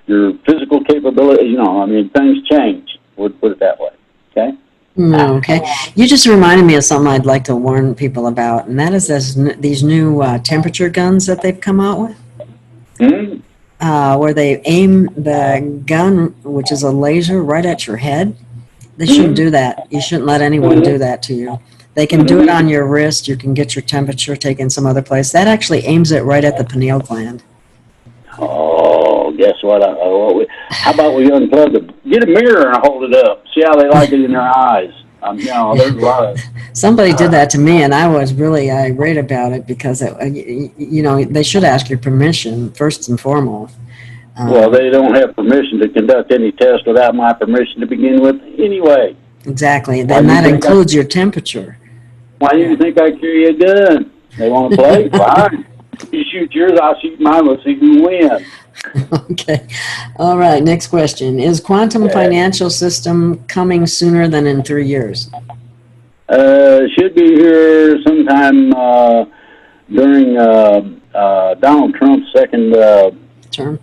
your physical capability. Things change. We'll put it that way. Okay? Okay. You just reminded me of something I'd like to warn people about, and that is these new temperature guns that they've come out with. Mm-hmm. Where they aim the gun, which is a laser, right at your head. They shouldn't do that. You shouldn't let anyone do that to you. They can do it on your wrist. You can get your temperature taken some other place. That actually aims it right at the pineal gland. Oh, guess what? How about we unplug them? Get a mirror and hold it up. See how they like it in their eyes. There's a lot of... Somebody did that to me, and I was really irate about it because, they should ask your permission first and foremost. Well, they don't have permission to conduct any test without my permission to begin with anyway. Exactly. Then that includes your temperature. Why do you think I carry a gun? They want to play? Fine. You shoot yours, I'll shoot mine. Let's see who wins. Okay. All right. Next question. Is quantum financial system coming sooner than in 3 years? Should be here sometime during Donald Trump's second Term?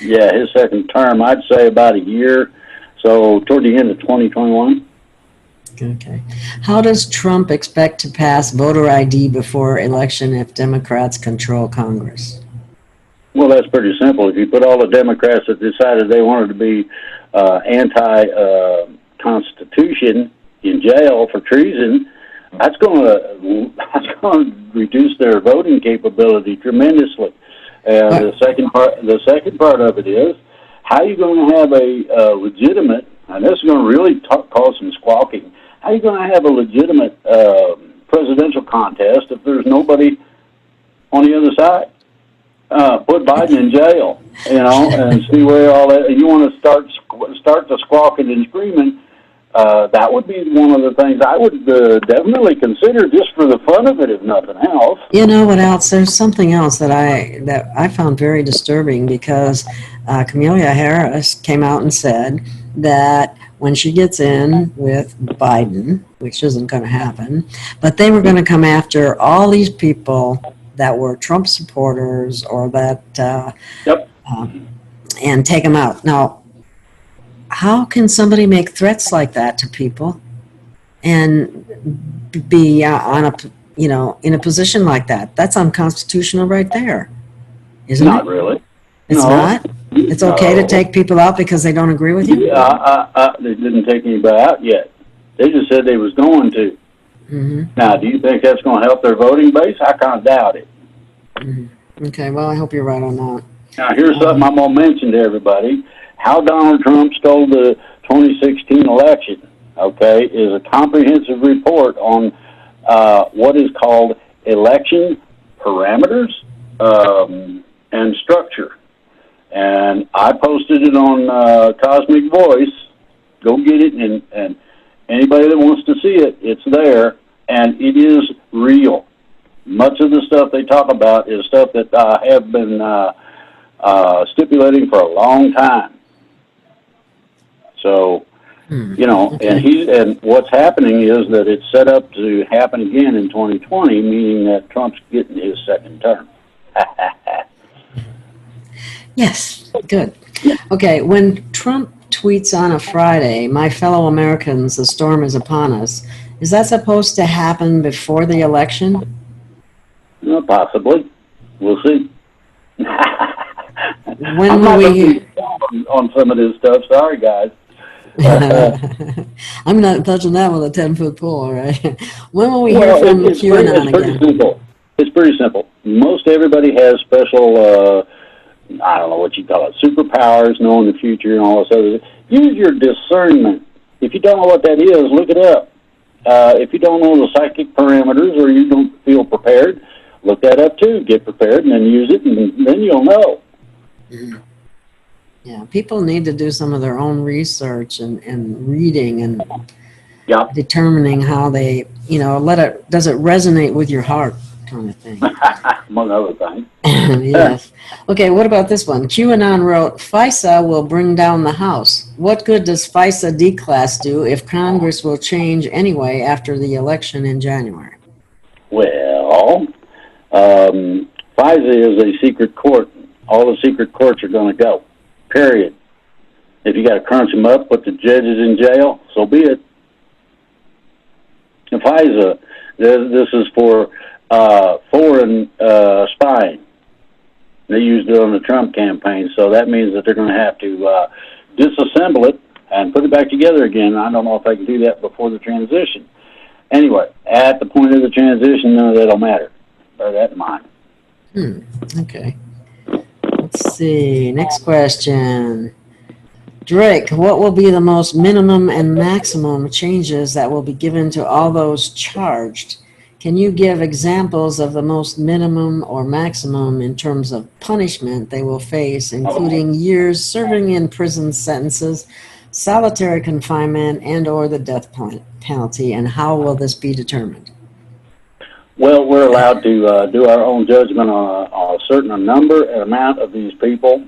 Yeah, his second term. I'd say about a year. So toward the end of 2021. Okay. How does Trump expect to pass voter ID before election if Democrats control Congress? Well, that's pretty simple. If you put all the Democrats that decided they wanted to be anti-Constitution in jail for treason, that's going to reduce their voting capability tremendously. And the second part of it is, how are you going to have a legitimate, and this is going to really cause some squawking, how are you going to have a legitimate presidential contest if there's nobody on the other side? Put Biden in jail, and see where all that. You want to start the squawking and screaming. That would be one of the things I would definitely consider, just for the fun of it, if nothing else. You know what else? There's something else that I found very disturbing, because Kamala Harris came out and said that when she gets in with Biden, which isn't going to happen, but they were going to come after all these people that were Trump supporters, or that and take them out. Now, how can somebody make threats like that to people and be on a in a position like that? That's unconstitutional right there, isn't it? Not really. It's not. It's okay to take people out because they don't agree with you. They didn't take anybody out yet. They just said they was going to. Mm-hmm. Now, do you think that's going to help their voting base? I kind of doubt it. Mm-hmm. Okay, well, I hope you're right on that. Now, here's something I'm going to mention to everybody. How Donald Trump stole the 2016 election, okay, is a comprehensive report on what is called election parameters and structure. And I posted it on Cosmic Voice. Go get it, and anybody that wants to see it, it's there, and it is real. Much of the stuff they talk about is stuff that I have been stipulating for a long time. So, okay. and what's happening is that it's set up to happen again in 2020, meaning that Trump's getting his second term. Yes, good. Okay, when Trump tweets on a Friday, "My fellow Americans, the storm is upon us," is that supposed to happen before the election? Well, possibly. We'll see. When will we on some of this stuff? Sorry, guys. I'm not touching that with a 10-foot pole, all right? When will we hear from QAnon again? Simple. It's pretty simple. Most everybody has special, I don't know what you call it, superpowers, knowing the future and all this other. Use your discernment. If you don't know what that is, look it up. If you don't know the psychic parameters, or you don't feel prepared, look that up too. Get prepared and then use it, and then you'll know. Mm-hmm. Yeah, people need to do some of their own research and reading and determining how they, does it resonate with your heart, kind of thing. Among other things. Yes. Okay, what about this one? QAnon wrote, FISA will bring down the House. What good does FISA D-class do if Congress will change anyway after the election in January? Well, FISA is a secret court. All the secret courts are going to go. Period. If you got to crunch them up, put the judges in jail, so be it. And FISA, this is for foreign spying. They used it on the Trump campaign, so that means that they're going to have to disassemble it and put it back together again. I don't know if they can do that before the transition. Anyway, at the point of the transition, none of that will matter. Bear that in mind. Okay. Let's see. Next question. Drake, what will be the most minimum and maximum changes that will be given to all those charged? Can you give examples of the most minimum or maximum in terms of punishment they will face, including years serving in prison sentences, solitary confinement, and or the death penalty, and how will this be determined? Well, we're allowed to do our own judgment on a certain number and amount of these people,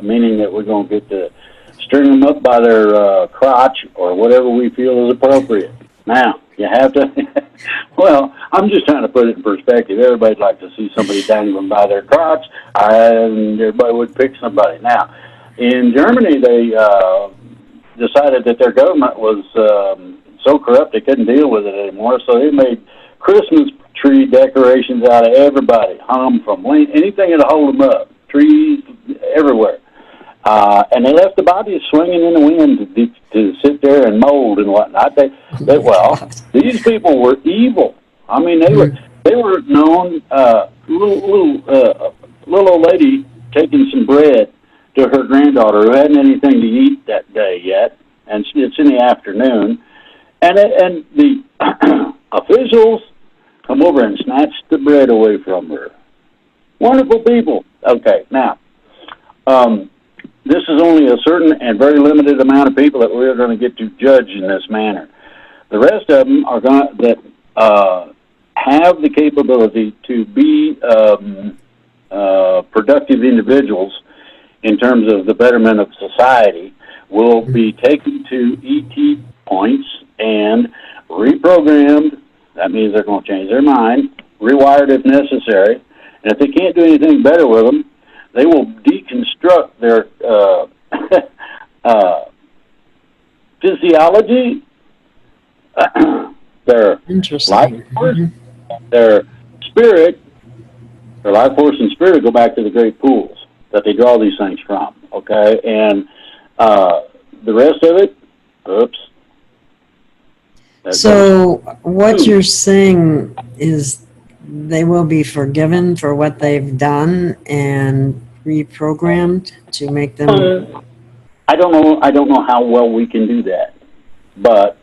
meaning that we're going to get to string them up by their crotch or whatever we feel is appropriate. Now, you have to, well, I'm just trying to put it in perspective. Everybody'd like to see somebody dangling by their crotch, and everybody would pick somebody. Now, in Germany, they decided that their government was so corrupt they couldn't deal with it anymore, so they made Christmas tree decorations out of everybody, hung them from anything that'll hold them up, trees everywhere. And they left the bodies swinging in the wind to sit there and mold and whatnot. These people were evil. I mean, they were known. Little old lady taking some bread to her granddaughter who hadn't anything to eat that day yet, and it's in the afternoon, and the officials come over and snatch the bread away from her. Wonderful people. Okay, now. This is only a certain and very limited amount of people that we're going to get to judge in this manner. The rest of them are going that have the capability to be productive individuals in terms of the betterment of society will be taken to ET points and reprogrammed. That means they're going to change their mind, rewired if necessary, and if they can't do anything better with them, they will deconstruct their physiology, their life force, their spirit. Their life force and spirit go back to the great pools that they draw these things from, okay? And the rest of it, oops. So what you're saying is they will be forgiven for what they've done and reprogrammed to make them. I don't know how well we can do that, but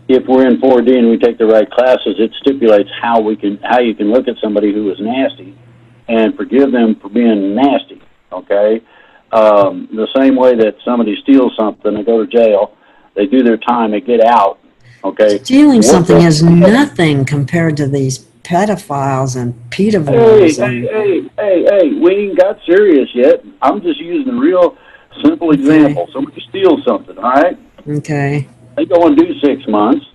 if we're in 4D and we take the right classes, it stipulates how you can look at somebody who is nasty and forgive them for being nasty. Okay, the same way that somebody steals something, they go to jail, they do their time, they get out. Okay, stealing something is nothing compared to these pedophiles and pedophiles. Hey, we ain't got serious yet. I'm just using a real simple example. Somebody steals something, all right? Okay. They go and do 6 months.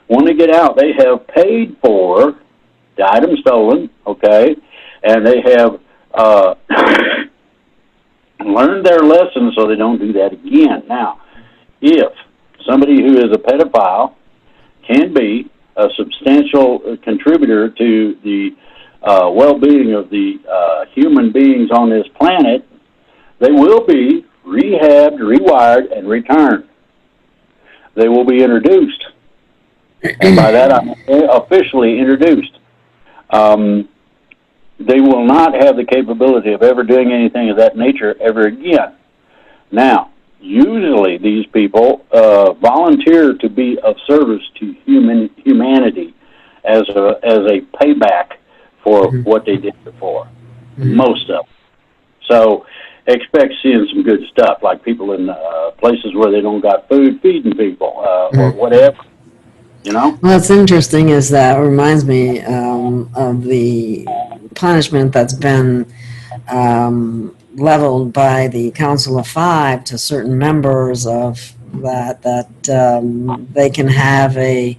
When they get out, they have paid for the item stolen, okay? And they have learned their lesson so they don't do that again. Now, if somebody who is a pedophile can be a substantial contributor to the well-being of the human beings on this planet, they will be rehabbed, rewired, and returned. They will be introduced. And by that, I'm officially introduced. They will not have the capability of ever doing anything of that nature ever again. Now, usually these people volunteer to be of service to humanity as a payback for what they did before. Most of them. So expect seeing some good stuff, like people in places where they don't got food, feeding people or whatever. You know? Well, what's interesting is that reminds me of the punishment that's been leveled by the Council of Five to certain members of that they can have a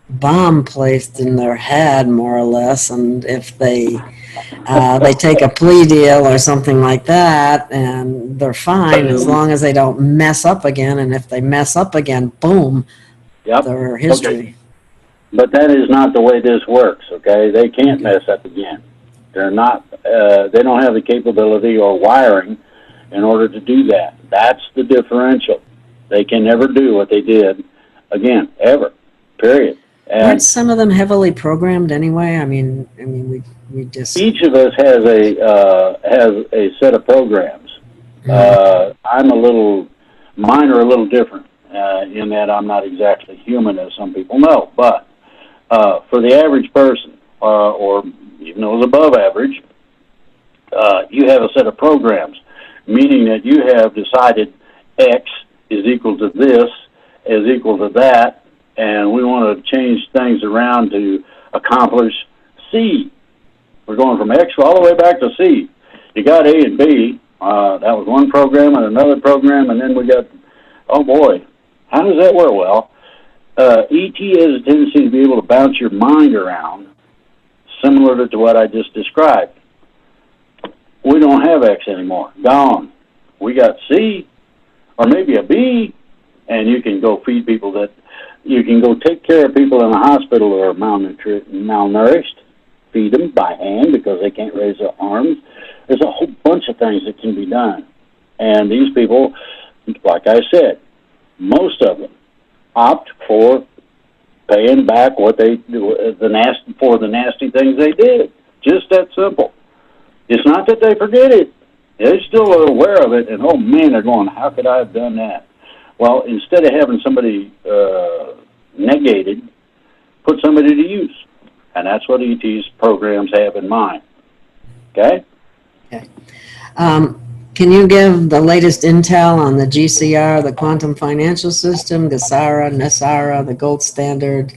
bomb placed in their head, more or less, and if they take a plea deal or something like that, and they're fine as long as they don't mess up again, and if they mess up again, boom, their history. Okay. But that is not the way this works, okay? They can't mess up again. They're not, they don't have the capability or wiring in order to do that. That's the differential. They can never do what they did again, ever, period. And aren't some of them heavily programmed anyway? I mean, we just... Each of us has a set of programs. Mine are a little different in that I'm not exactly human, as some people know, but for the average person, or even those above average, you have a set of programs, meaning that you have decided X is equal to this, is equal to that, and we want to change things around to accomplish C. We're going from X all the way back to C. You got A and B. That was one program and another program, and then we got, oh boy, how does that work? Well, ET has a tendency to be able to bounce your mind around, similar to what I just described. We don't have X anymore. Gone. We got C, or maybe a B, and you can go feed people that, you can go take care of people in a hospital who are malnourished, feed them by hand because they can't raise their arms. There's a whole bunch of things that can be done. And these people, like I said, most of them opt for paying back what they do, for the nasty things they did. Just that simple. It's not that they forget it. They're still aware of it, and oh man, they're going, how could I have done that? Well, instead of having somebody negated, put somebody to use. And that's what ET's programs have in mind. Okay? Okay. Can you give the latest intel on the GCR, the quantum financial system, GSARA, NESARA, the gold standard,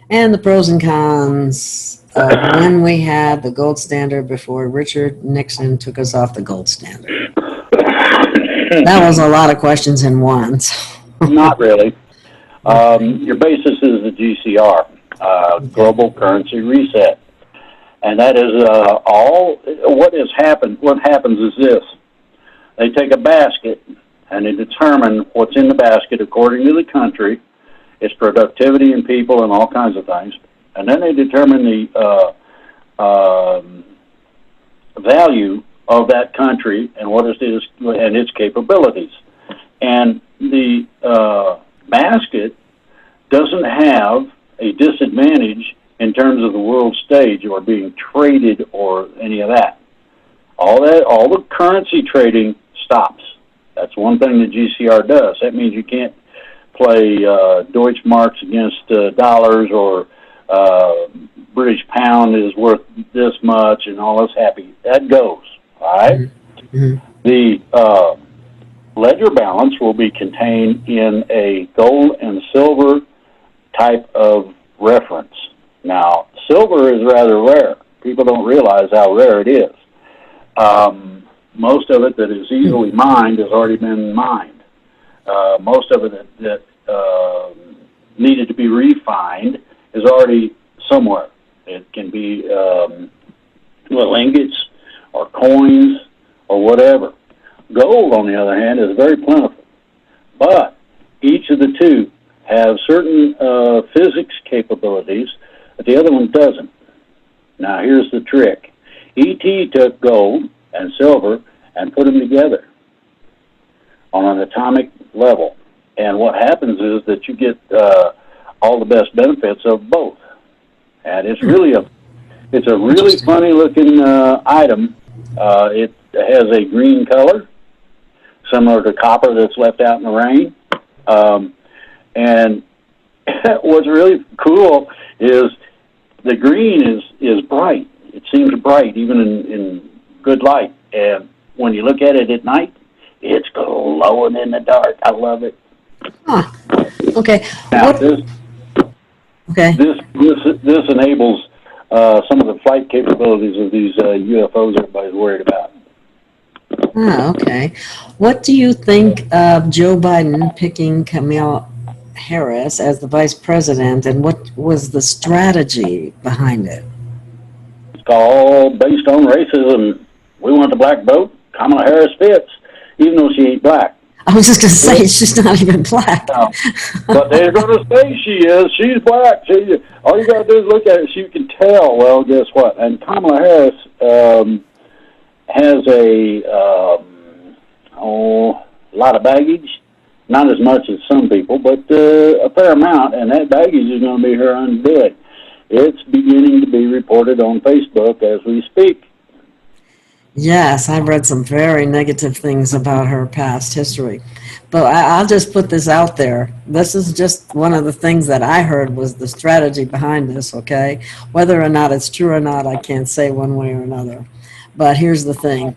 and the pros and cons of when we had the gold standard before Richard Nixon took us off the gold standard? That was a lot of questions in one. Not really. Your basis is the GCR, Global Currency Reset. And that is all, what happens is this. They take a basket and they determine what's in the basket according to the country, its productivity and people and all kinds of things. And then they determine the value of that country and what it is and its capabilities. And the basket doesn't have a disadvantage in terms of the world stage or being traded or any of that. All the currency trading stops. That's one thing the GCR does. That means you can't play Deutschmarks against dollars or British pound is worth this much and all this happy. That goes, all right? Mm-hmm. The ledger balance will be contained in a gold and silver type of reference. Now, silver is rather rare. People don't realize how rare it is. Most of it that is easily mined has already been mined. Most of it that needed to be refined is already somewhere. It can be little ingots or coins or whatever. Gold, on the other hand, is very plentiful. But each of the two have certain physics capabilities that the other one doesn't. Now, here's the trick. ET took gold and silver and put them together on an atomic level. And what happens is that you get all the best benefits of both. And it's really a really funny looking item. It has a green color, similar to copper that's left out in the rain. And what's really cool is the green is bright. It seems bright even in good light. And when you look at it at night, it's glowing in the dark. I love it. Huh. Okay. Now, this enables some of the flight capabilities of these UFOs everybody's worried about. Ah, okay. What do you think of Joe Biden picking Kamala Harris as the vice president, and what was the strategy behind it? It's all based on racism. We want the black vote. Kamala Harris fits, even though she ain't black. I was just going to say, she's not even black. No. But they're going to say she is. She's black. All you got to do is look at it. You can tell. Well, guess what? And Kamala Harris has a lot of baggage. Not as much as some people, but a fair amount. And that baggage is going to be her undead. It's beginning to be reported on Facebook as we speak. Yes, I've read some very negative things about her past history. But I'll just put this out there. This is just one of the things that I heard was the strategy behind this, okay? Whether or not it's true or not, I can't say one way or another. But here's the thing.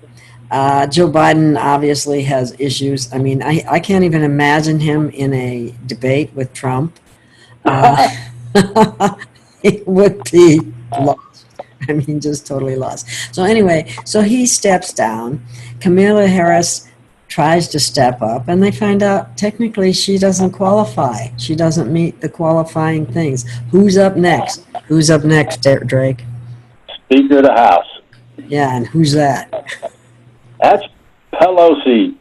Joe Biden obviously has issues. I mean, I can't even imagine him in a debate with Trump. It would be lost. I mean, just totally lost. So anyway, so he steps down. Kamala Harris tries to step up, and they find out technically she doesn't qualify. She doesn't meet the qualifying things. Who's up next? Who's up next, Drake? Speaker of the House. Yeah, and who's that? That's Pelosi.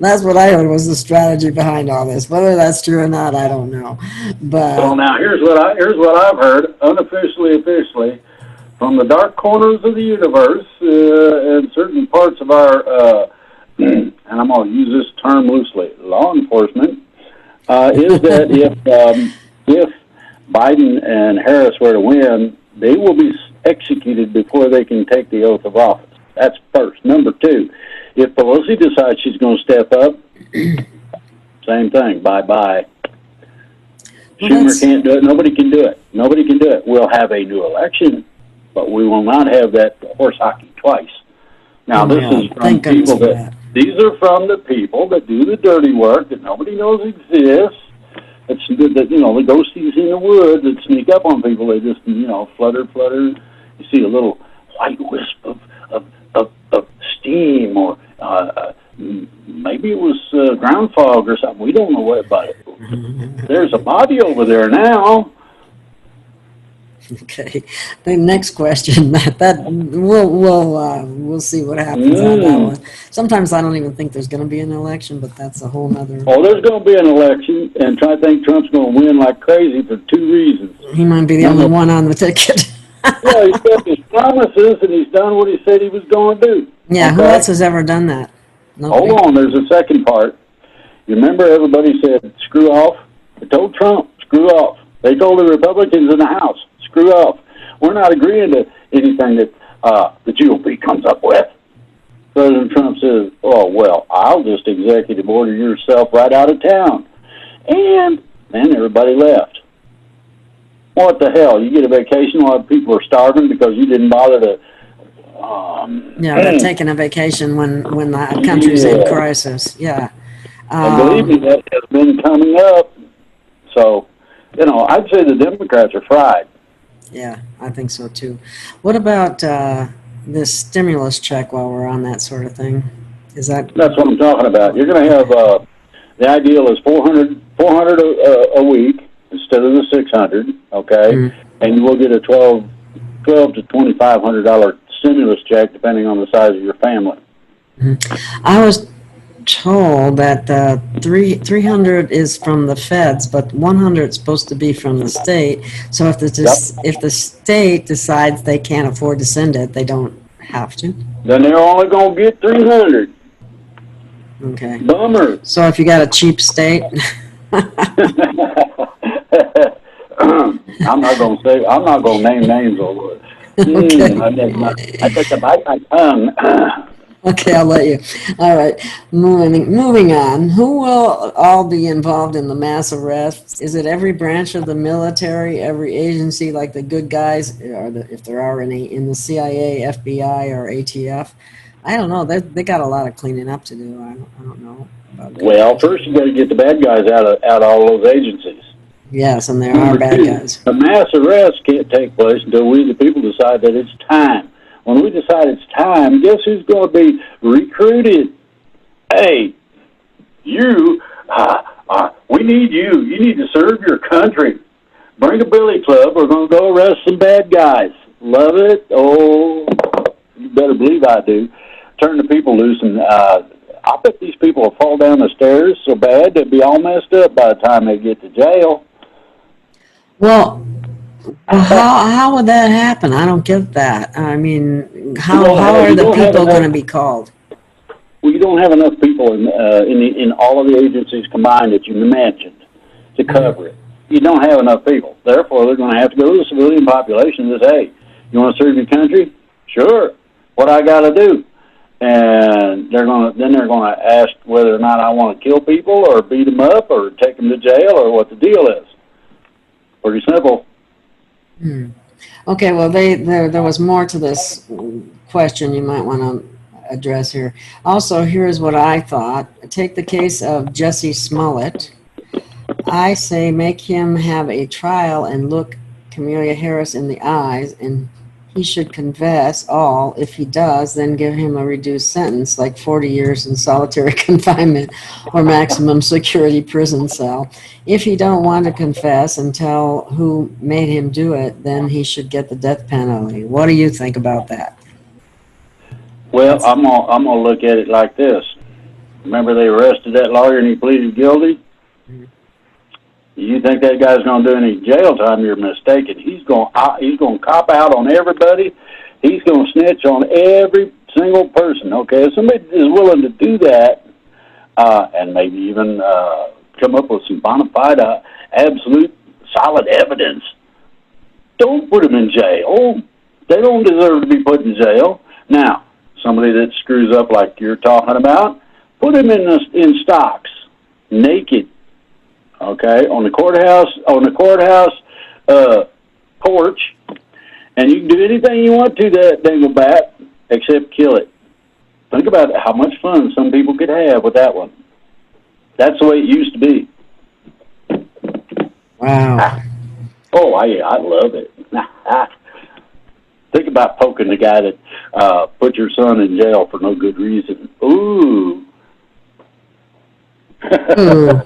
That's what I heard was the strategy behind all this. Whether that's true or not, I don't know. But Well, now here's what I've heard, unofficially, officially, from the dark corners of the universe and certain parts of our, and I'm going to use this term loosely, law enforcement, is that if Biden and Harris were to win, they will be executed before they can take the oath of office. That's first. Number two, if Pelosi decides she's going to step up, same thing. Bye-bye. Schumer can't do it. Nobody can do it. Nobody can do it. We'll have a new election, but we will not have that horse hockey twice. Now, this is from people these are from the people that do the dirty work that nobody knows exists. It's the ghosties in the woods that sneak up on people. They just, flutter. You see a little white wisp of steam, or maybe it was ground fog or something. We don't know what about it. There's a body over there now. Okay, the next question we'll see what happens on that one. Sometimes I don't even think there's going to be an election, but that's a whole nother. Oh, there's going to be an election, and I think Trump's going to win like crazy for two reasons. He might be the only one on the ticket. Yeah, he's kept his promises, and he's done what he said he was going to do. Yeah, okay? Who else has ever done that? Nobody. Hold on, there's a second part. You remember everybody said, screw off? They told Trump, screw off. They told the Republicans in the House, screw off. We're not agreeing to anything that the GOP comes up with. President Trump says, oh, well, I'll just executive order yourself right out of town. And then everybody left. What the hell? You get a vacation while people are starving because you didn't bother to... they're taking a vacation when the country's in crisis. Yeah. And believe me, that has been coming up. So, I'd say the Democrats are fried. Yeah, I think so too. What about this stimulus check while we're on that sort of thing? That's what I'm talking about. You're going to have, the ideal is $400 a week instead of the $600, okay? Mm-hmm. And you will get a $1,200 to $2,500 stimulus check depending on the size of your family. Mm-hmm. I was told that 300 is from the feds, but 100 is supposed to be from the state. So if the state decides they can't afford to send it, they don't have to. Then they're only going to get 300. Okay. Bummer. So if you got a cheap state. I'm not going to name names over it. Okay. I got to bite my tongue. Okay, I'll let you. All right, moving on. Who will all be involved in the mass arrests? Is it every branch of the military, every agency, like the good guys, or if there are any, in the CIA, FBI, or ATF? I don't know. They got a lot of cleaning up to do. I don't know about that. Well, first you got to get the bad guys out of all those agencies. Yes, and there are bad guys. The mass arrest can't take place until we, the people, decide that it's time. When we decide it's time, guess who's going to be recruited? Hey, you, we need you. You need to serve your country. Bring a billy club. We're going to go arrest some bad guys. Love it? Oh, you better believe I do. Turn the people loose, and I bet these people will fall down the stairs so bad they'll be all messed up by the time they get to jail. Well, how would that happen? I don't get that. I mean, how are the people going to be called? Well, you don't have enough people in all of the agencies combined that you mentioned to cover it. You don't have enough people. Therefore, they're going to have to go to the civilian population and say, hey, you want to serve your country? Sure. What I got to do? And they're going to ask whether or not I want to kill people or beat them up or take them to jail or what the deal is. Pretty simple. Okay, well, there was more to this question you might want to address here. Also, here's what I thought. Take the case of Jesse Smollett. I say make him have a trial and look Camelia Harris in the eyes, and he should confess all. If he does, then give him a reduced sentence, like 40 years in solitary confinement or maximum security prison cell. If he don't want to confess and tell who made him do it, then he should get the death penalty. What do you think about that? Well, I'm gonna look at it like this. Remember they arrested that lawyer and he pleaded guilty? You think that guy's going to do any jail time? You're mistaken. He's going to cop out on everybody. He's going to snitch on every single person. Okay, if somebody is willing to do that, and maybe even come up with some bona fide, absolute, solid evidence, don't put them in jail. They don't deserve to be put in jail. Now, somebody that screws up like you're talking about, put him in stocks, naked. Okay, on the courthouse porch, and you can do anything you want to that dinglebat except kill it. Think about how much fun some people could have with that one. That's the way it used to be. Wow. Oh, I love it. Think about poking the guy that put your son in jail for no good reason. Ooh. Ooh.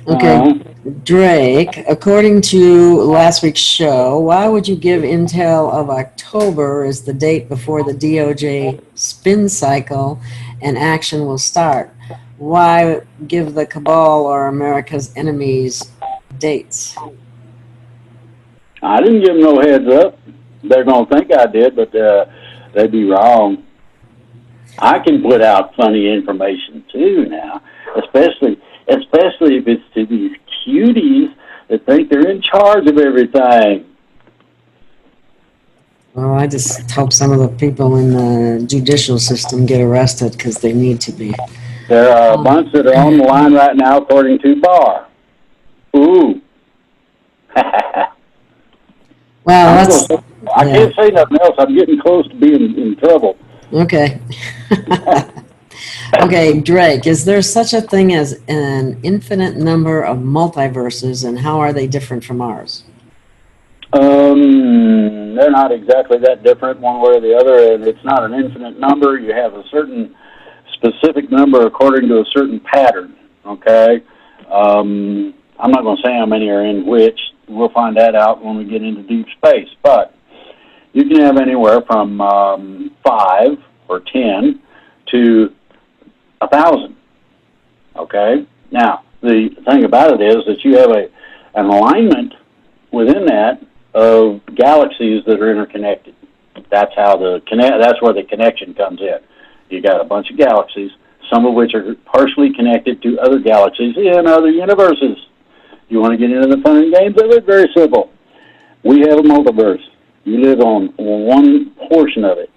Okay, Drake, according to last week's show, why would you give intel of October as the date before the DOJ spin cycle and action will start? Why give the cabal or America's enemies dates? I didn't give them no heads up. They're going to think I did, but they'd be wrong. I can put out funny information, too, now, especially if it's to these cuties that think they're in charge of everything. Well, I just hope some of the people in the judicial system get arrested because they need to be. There are a bunch that are on the line right now, according to Barr. Ooh. Well, I can't say nothing else. I'm getting close to being in trouble. Okay. Okay, Drake, is there such a thing as an infinite number of multiverses, and how are they different from ours? They're not exactly that different one way or the other, and it's not an infinite number. You have a certain specific number according to a certain pattern, okay? I'm not going to say how many are in which. We'll find that out when we get into deep space, but you can have anywhere from 5 or 10 to 1,000. Okay? Now, the thing about it is that you have an alignment within that of galaxies that are interconnected. That's how that's where the connection comes in. You got a bunch of galaxies, some of which are partially connected to other galaxies in other universes. You want to get into the fun and games of it? Very simple. We have a multiverse. You live on one portion of it.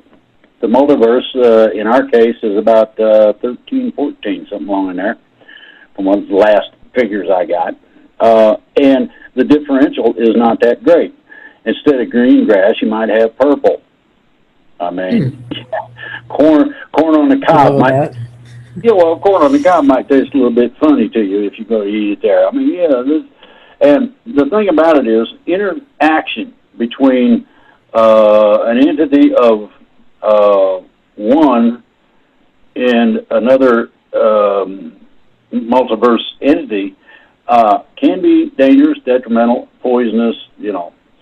The multiverse, in our case, is about 13, 14, something along in there, from one of the last figures I got. And the differential is not that great. Instead of green grass, you might have purple. I mean, corn on the cob might... Yeah, well, corn on the cob might taste a little bit funny to you if you go to eat it there. I mean, and the thing about it is interaction between an entity of one and another multiverse entity can be dangerous, detrimental, poisonous,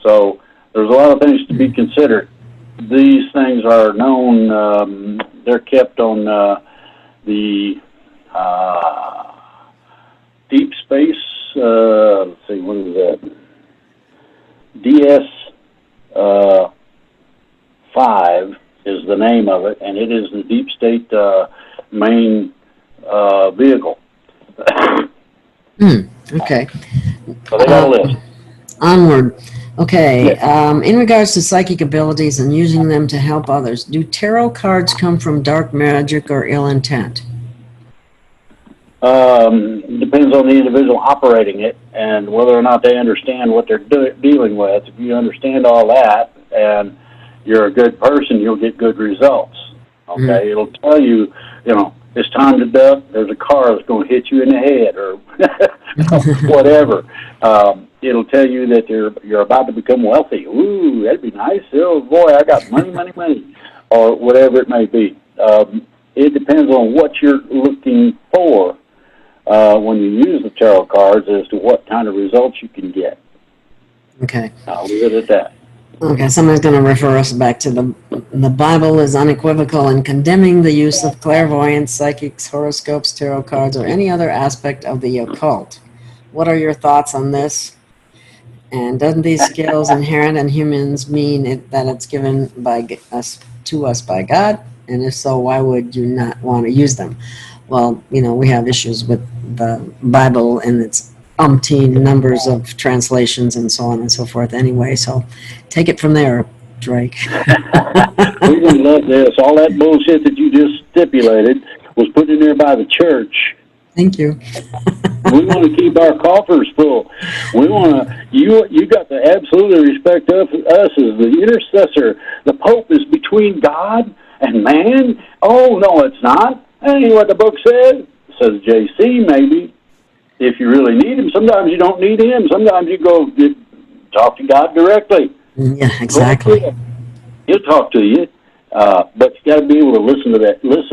So there's a lot of things to be considered. These things are known, they're kept on the deep space, let's see, what is that? DS5 is the name of it, and it is the deep state main vehicle. Okay. So they got a list. Onward. Okay. In regards to psychic abilities and using them to help others, do tarot cards come from dark magic or ill intent? Depends on the individual operating it and whether or not they understand what they're dealing with. If you understand all that and you're a good person, you'll get good results. Okay, It'll tell you, it's time to duck. There's a car that's going to hit you in the head, or whatever. It'll tell you that you're about to become wealthy. Ooh, that'd be nice. Oh boy, I got money, or whatever it may be. It depends on what you're looking for when you use the tarot cards as to what kind of results you can get. Okay. I'll leave it at that. Okay, somebody's going to refer us back to the Bible is unequivocal in condemning the use of clairvoyance, psychics, horoscopes, tarot cards, or any other aspect of the occult. What are your thoughts on this? And doesn't these skills inherent in humans mean that it's given to us by God? And if so, why would you not want to use them? Well, we have issues with the Bible and its umpteen numbers of translations and so on and so forth anyway, so take it from there, Drake. We're going to love this. All that bullshit that you just stipulated was put in there by the church. Thank you. We want to keep our coffers full. We want to. You got to absolutely respect us as the intercessor. The Pope is between God and man. Oh no, it's not. That ain't what the book says. Says JC, maybe. If you really need him, sometimes you don't need him. Sometimes you go talk to God directly. Yeah, exactly. He'll talk to you, but you got to be able to listen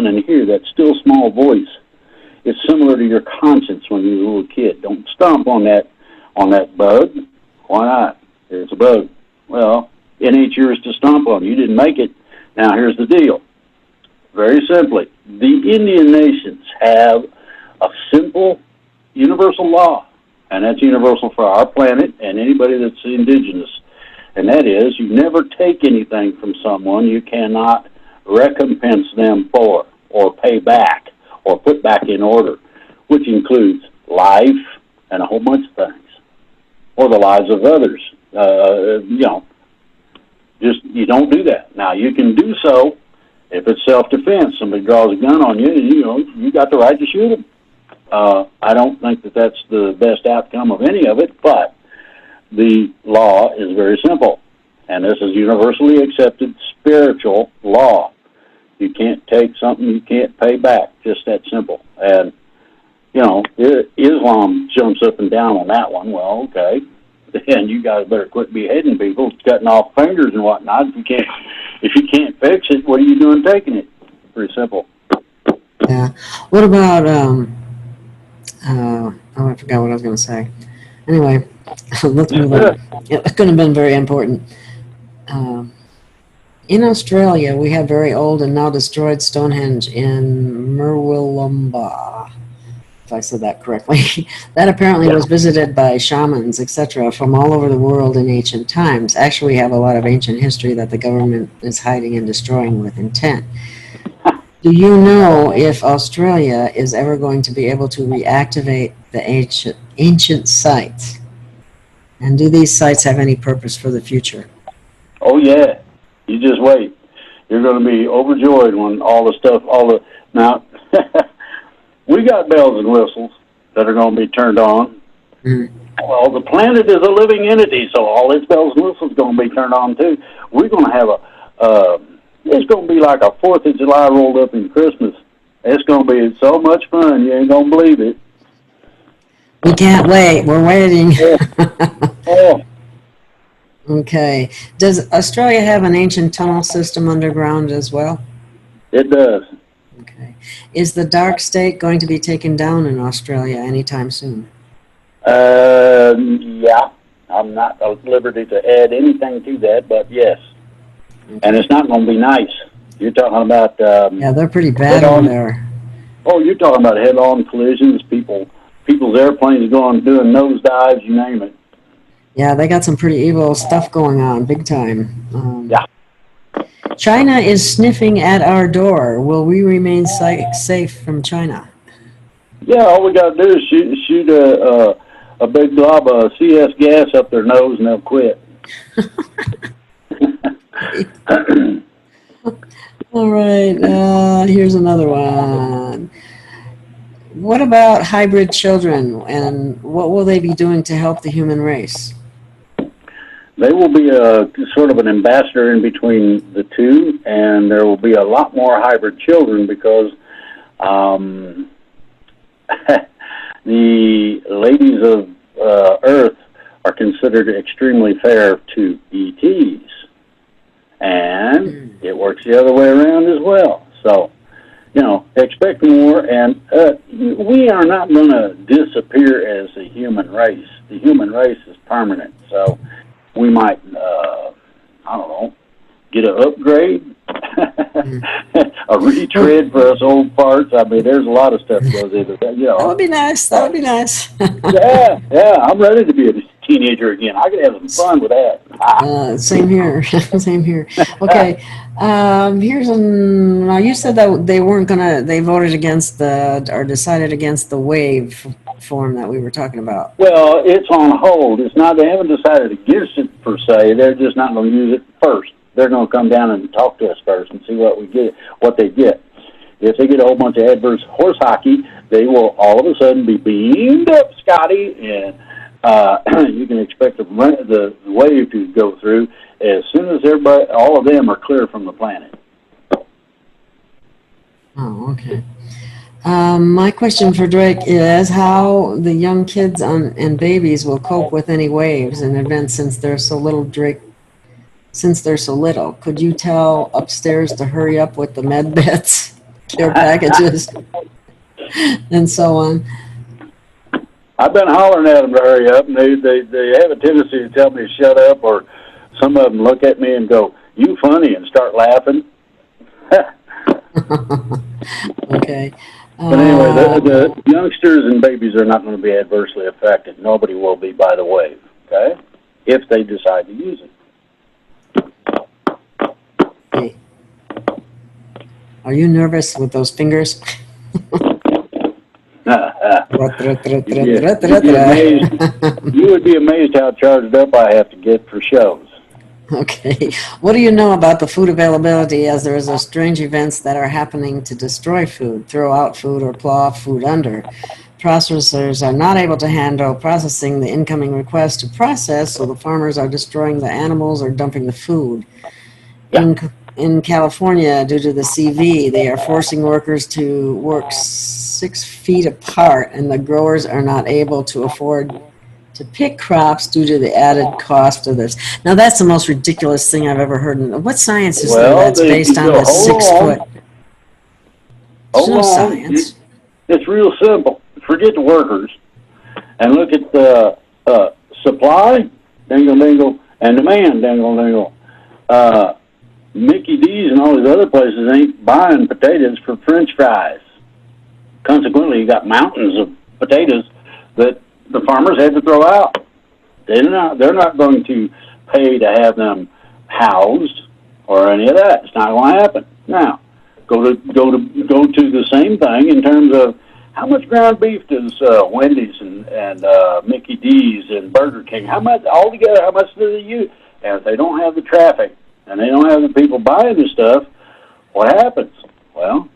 and hear that still small voice. It's similar to your conscience when you were a little kid. Don't stomp on that bug. Why not? It's a bug. Well, it ain't yours to stomp on. You didn't make it. Now here's the deal. Very simply, the Indian nations have a simple universal law, and that's universal for our planet and anybody that's indigenous. And that is, you never take anything from someone you cannot recompense them for or pay back or put back in order, which includes life and a whole bunch of things, or the lives of others. Just you don't do that. Now, you can do so if it's self-defense. Somebody draws a gun on you, and you got the right to shoot them. I don't think that that's the best outcome of any of it, but the law is very simple, and this is universally accepted spiritual law. You can't take something you can't pay back, just that simple. And, Islam jumps up and down on that one. Well, okay, and you guys better quit beheading people, cutting off fingers and whatnot. If you can't fix it, what are you doing taking it? Pretty simple. Yeah. What about, I forgot what I was going to say. Anyway, let's move on. It couldn't have been very important. In Australia, we have very old and now destroyed Stonehenge in Murwillumbah, if I said that correctly. That apparently was visited by shamans, etc., from all over the world in ancient times. Actually, we have a lot of ancient history that the government is hiding and destroying with intent. Do you know if Australia is ever going to be able to reactivate the ancient sites? And do these sites have any purpose for the future? Oh, yeah. You just wait. You're going to be overjoyed when now, we got bells and whistles that are going to be turned on. Mm-hmm. Well, the planet is a living entity, so all its bells and whistles are going to be turned on, too. We're going to have it's going to be like a 4th of July rolled up in Christmas. It's going to be so much fun, you ain't going to believe it. We can't wait. We're waiting. Oh. Okay. Does Australia have an ancient tunnel system underground as well? It does. Okay. Is the dark state going to be taken down in Australia anytime soon? Yeah. I'm not at liberty to add anything to that, but yes. Okay. And it's not going to be nice. You're talking about... yeah, they're pretty bad over there. Oh, you're talking about head-on collisions, people's airplanes doing nosedives, you name it. Yeah, they got some pretty evil stuff going on, big time. Yeah. China is sniffing at our door. Will we remain safe from China? Yeah, all we got to do is shoot a big glob of CS gas up their nose and they'll quit. All right, here's another one. What about hybrid children, and what will they be doing to help the human race? They will be a sort of an ambassador in between the two, and there will be a lot more hybrid children because the ladies of Earth are considered extremely fair to ETs. And it works the other way around as well. So, expect more, and we are not going to disappear as a human race. The human race is permanent, so we might, I don't know, get an upgrade, a retread for us old parts. I mean, there's a lot of stuff goes into that. That would be nice. That would be nice. yeah, I'm ready to be a teenager again. I could have some fun with that. Same here. Same here. Okay. Now you said that they voted against or decided against the wave form that we were talking about. Well, it's on hold. It's not, they haven't decided against it per se. They're just not going to use it first. They're going to come down and talk to us first and see what they get. If they get a whole bunch of adverse horse hockey, they will all of a sudden be beamed up, Scotty, and you can expect the wave to go through as soon as all of them are clear from the planet. Oh, okay. My question for Drake is how the young kids and babies will cope with any waves and events since they're so little, Drake. Since they're so little, could you tell upstairs to hurry up with the med beds, care packages, and so on? I've been hollering at them to hurry up, and they have a tendency to tell me to shut up, or some of them look at me and go, "You funny," and start laughing. Okay. But anyway, the youngsters and babies are not going to be adversely affected. Nobody will be by the wave, okay? If they decide to use it. Hey. Are you nervous with those fingers? You would be amazed how charged up I have to get for shows. Okay. What do you know about the food availability as there is those strange events that are happening to destroy food, throw out food, or plow food under? Processors are not able to handle processing the incoming request to process, so the farmers are destroying the animals or dumping the food. Yeah. In California, due to the CV, they are forcing workers to work 6 feet apart, and the growers are not able to afford to pick crops due to the added cost of this. Now, that's the most ridiculous thing I've ever heard. What science is there that's based on the 6 foot? There's no science. It's real simple. Forget the workers and look at the supply, dingle-dingle, and demand, dingle-dingle. Mickey D's and all these other places ain't buying potatoes for French fries. Consequently, you got mountains of potatoes that the farmers had to throw out. They're not going to pay to have them housed or any of that. It's not going to happen. Now, go to the same thing in terms of how much ground beef does Wendy's and Mickey D's and Burger King, how much altogether? How much do they use? And if they don't have the traffic and they don't have the people buying the stuff, what happens? Well,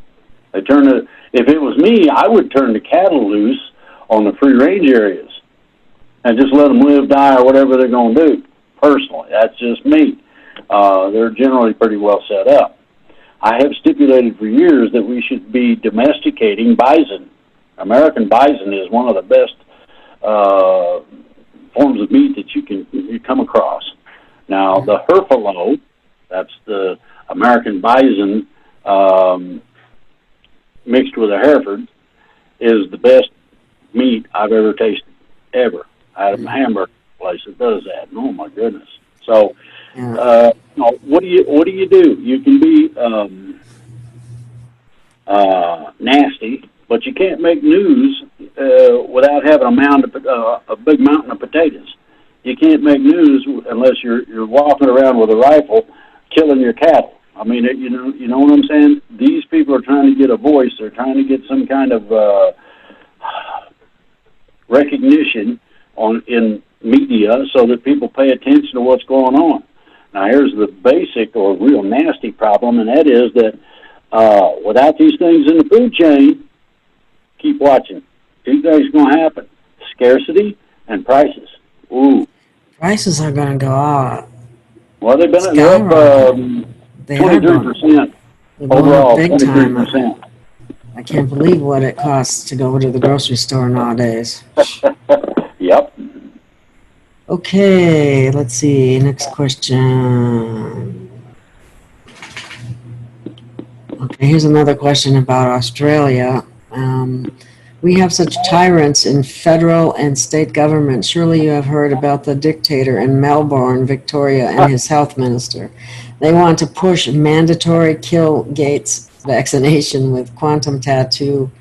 they turn to. If it was me, I would turn the cattle loose on the free range areas and just let them live, die, or whatever they're going to do. Personally, that's just me. They're generally pretty well set up. I have stipulated for years that we should be domesticating bison. American bison is one of the best forms of meat that you come across. Now, the Herfalo, that's the American bison mixed with a Hereford, is the best meat I've ever tasted, ever. I had a hamburger place that does that. Oh my goodness! So, what do you do? You can be nasty, but you can't make news without having a big mountain of potatoes. You can't make news unless you're walking around with a rifle, killing your cattle. I mean, you know what I'm saying? These people are trying to get a voice. They're trying to get some kind of recognition in media so that people pay attention to what's going on. Now, here's the basic or real nasty problem, and that is that without these things in the food chain, keep watching. Two things going to happen: scarcity and prices. Ooh. Prices are going to go up. Well, they've been up 23%. Overall, 23%. I can't believe what it costs to go to the grocery store nowadays. Yep. Okay, let's see. Next question. Okay, here's another question about Australia. We have such tyrants in federal and state government. Surely you have heard about the dictator in Melbourne, Victoria, and his health minister. They want to push mandatory kill gates vaccination with quantum tattoo,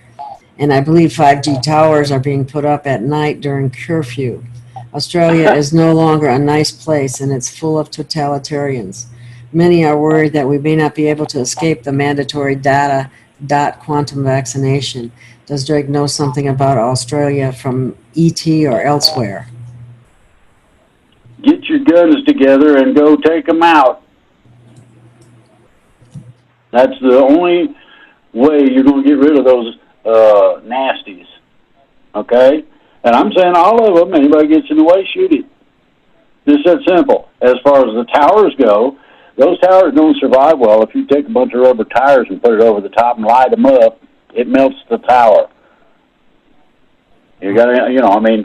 and I believe 5G towers are being put up at night during curfew. Australia is no longer a nice place, and it's full of totalitarians. Many are worried that we may not be able to escape the mandatory quantum vaccination. Does Drake know something about Australia from ET or elsewhere? Get your guns together and go take them out. That's the only way you're going to get rid of those nasties. Okay? And I'm saying all of them, anybody gets in the way, shoot it. Just that simple. As far as the towers go, those towers don't survive well. If you take a bunch of rubber tires and put it over the top and light them up, it melts the tower. You got to, I mean,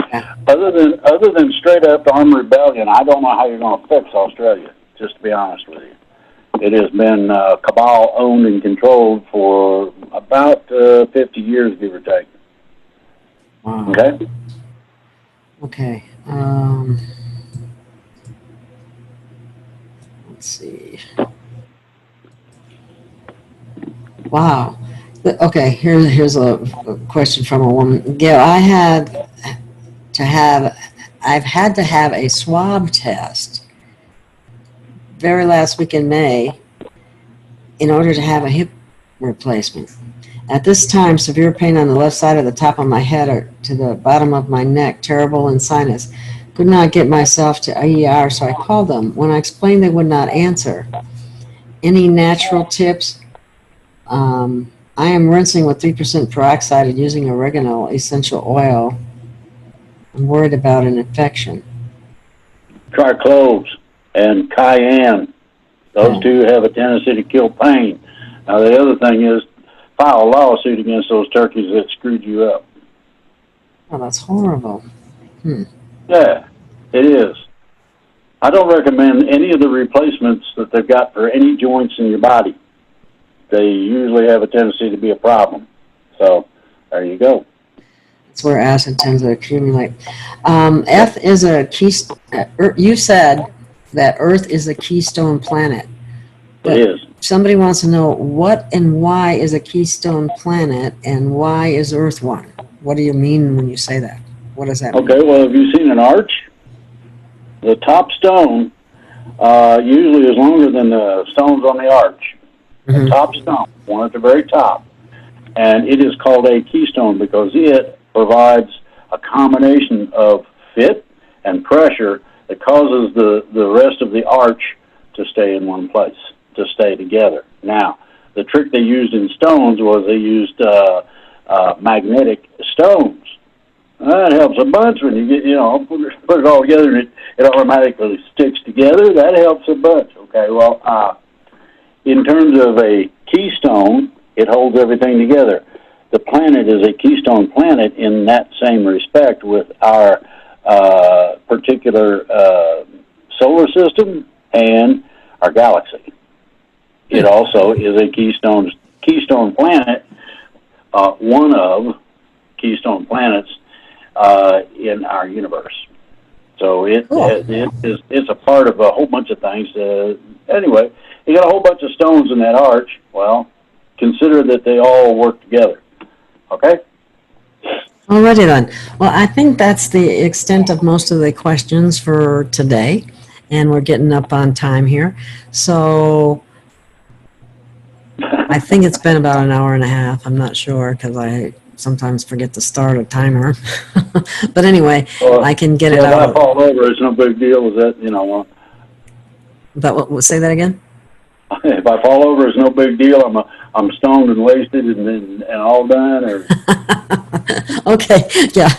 other than straight up armed rebellion, I don't know how you're going to fix Australia, just to be honest with you. It has been cabal owned and controlled for about 50 years, give or take. Wow. Okay? Okay. Let's see. Wow. Okay, here's a question from a woman. Gail, I've had to have a swab test very last week in May in order to have a hip replacement. At this time, severe pain on the left side of the top of my head or to the bottom of my neck, terrible and sinus. Could not get myself to ER, so I called them. When I explained, they would not answer. Any natural tips? I am rinsing with 3% peroxide and using oregano essential oil. I'm worried about an infection. Try cloves and cayenne. Those two have a tendency to kill pain. Now, the other thing is file a lawsuit against those turkeys that screwed you up. Oh, that's horrible. Yeah, it is. I don't recommend any of the replacements that they've got for any joints in your body. They usually have a tendency to be a problem. So, there you go. That's where acid tends to accumulate. F is a keystone. You said that Earth is a keystone planet. But it is. Somebody wants to know what and why is a keystone planet and why is Earth one? What do you mean when you say that? What does that mean? Okay, well, have you seen an arch? The top stone usually is longer than the stones on the arch. The top stone, one at the very top. And it is called a keystone because it provides a combination of fit and pressure that causes the rest of the arch to stay in one place, to stay together. Now, the trick they used in stones was they used magnetic stones. That helps a bunch when you get, put it all together and it automatically sticks together. That helps a bunch. Okay, well, in terms of a keystone, it holds everything together. The planet is a keystone planet in that same respect with our particular solar system and our galaxy. It also is a keystone planet, one of keystone planets in our universe. So it's a part of a whole bunch of things. Anyway, you got a whole bunch of stones in that arch. Well, consider that they all work together. Okay? Alrighty then. Well, I think that's the extent of most of the questions for today, and we're getting up on time here. So I think it's been about an hour and a half. I'm not sure because I sometimes forget to start a timer. But anyway, I can get it out. If I fall over, it's no big deal. Is that, But say that again? If I fall over, it's no big deal. I'm stoned and wasted and all done. Or Okay, yeah.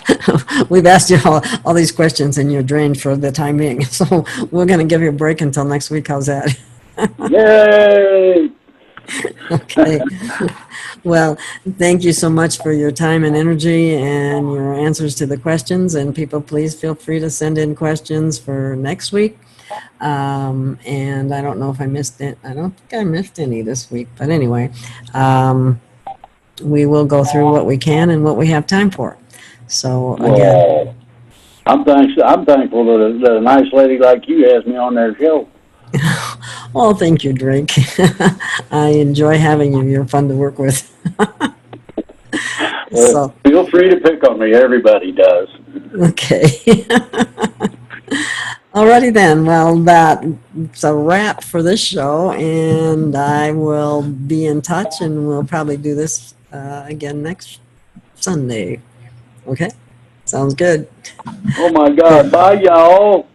We've asked you all these questions and you're drained for the time being. So we're going to give you a break until next week. How's that? Yay! Okay. Well, thank you so much for your time and energy and your answers to the questions. And people, please feel free to send in questions for next week. And I don't know if I missed it. I don't think I missed any this week. But anyway, we will go through what we can and what we have time for. So again, Well, I'm thankful that a nice lady like you has me on their show. well, thank you, Drake. I enjoy having you. You're fun to work with. So, Feel free to pick on me. Everybody does. okay. Alrighty then. Well, that's a wrap for this show, and I will be in touch, and we'll probably do this again next Sunday. Okay? Sounds good. Oh my God. Bye, y'all.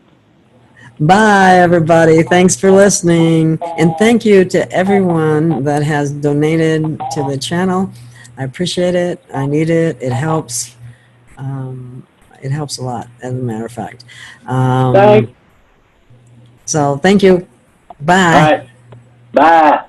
Bye, everybody. Thanks for listening. And thank you to everyone that has donated to the channel. I appreciate it. I need it. It helps. It helps a lot, as a matter of fact. Thanks. So thank you. Bye. All right. Bye.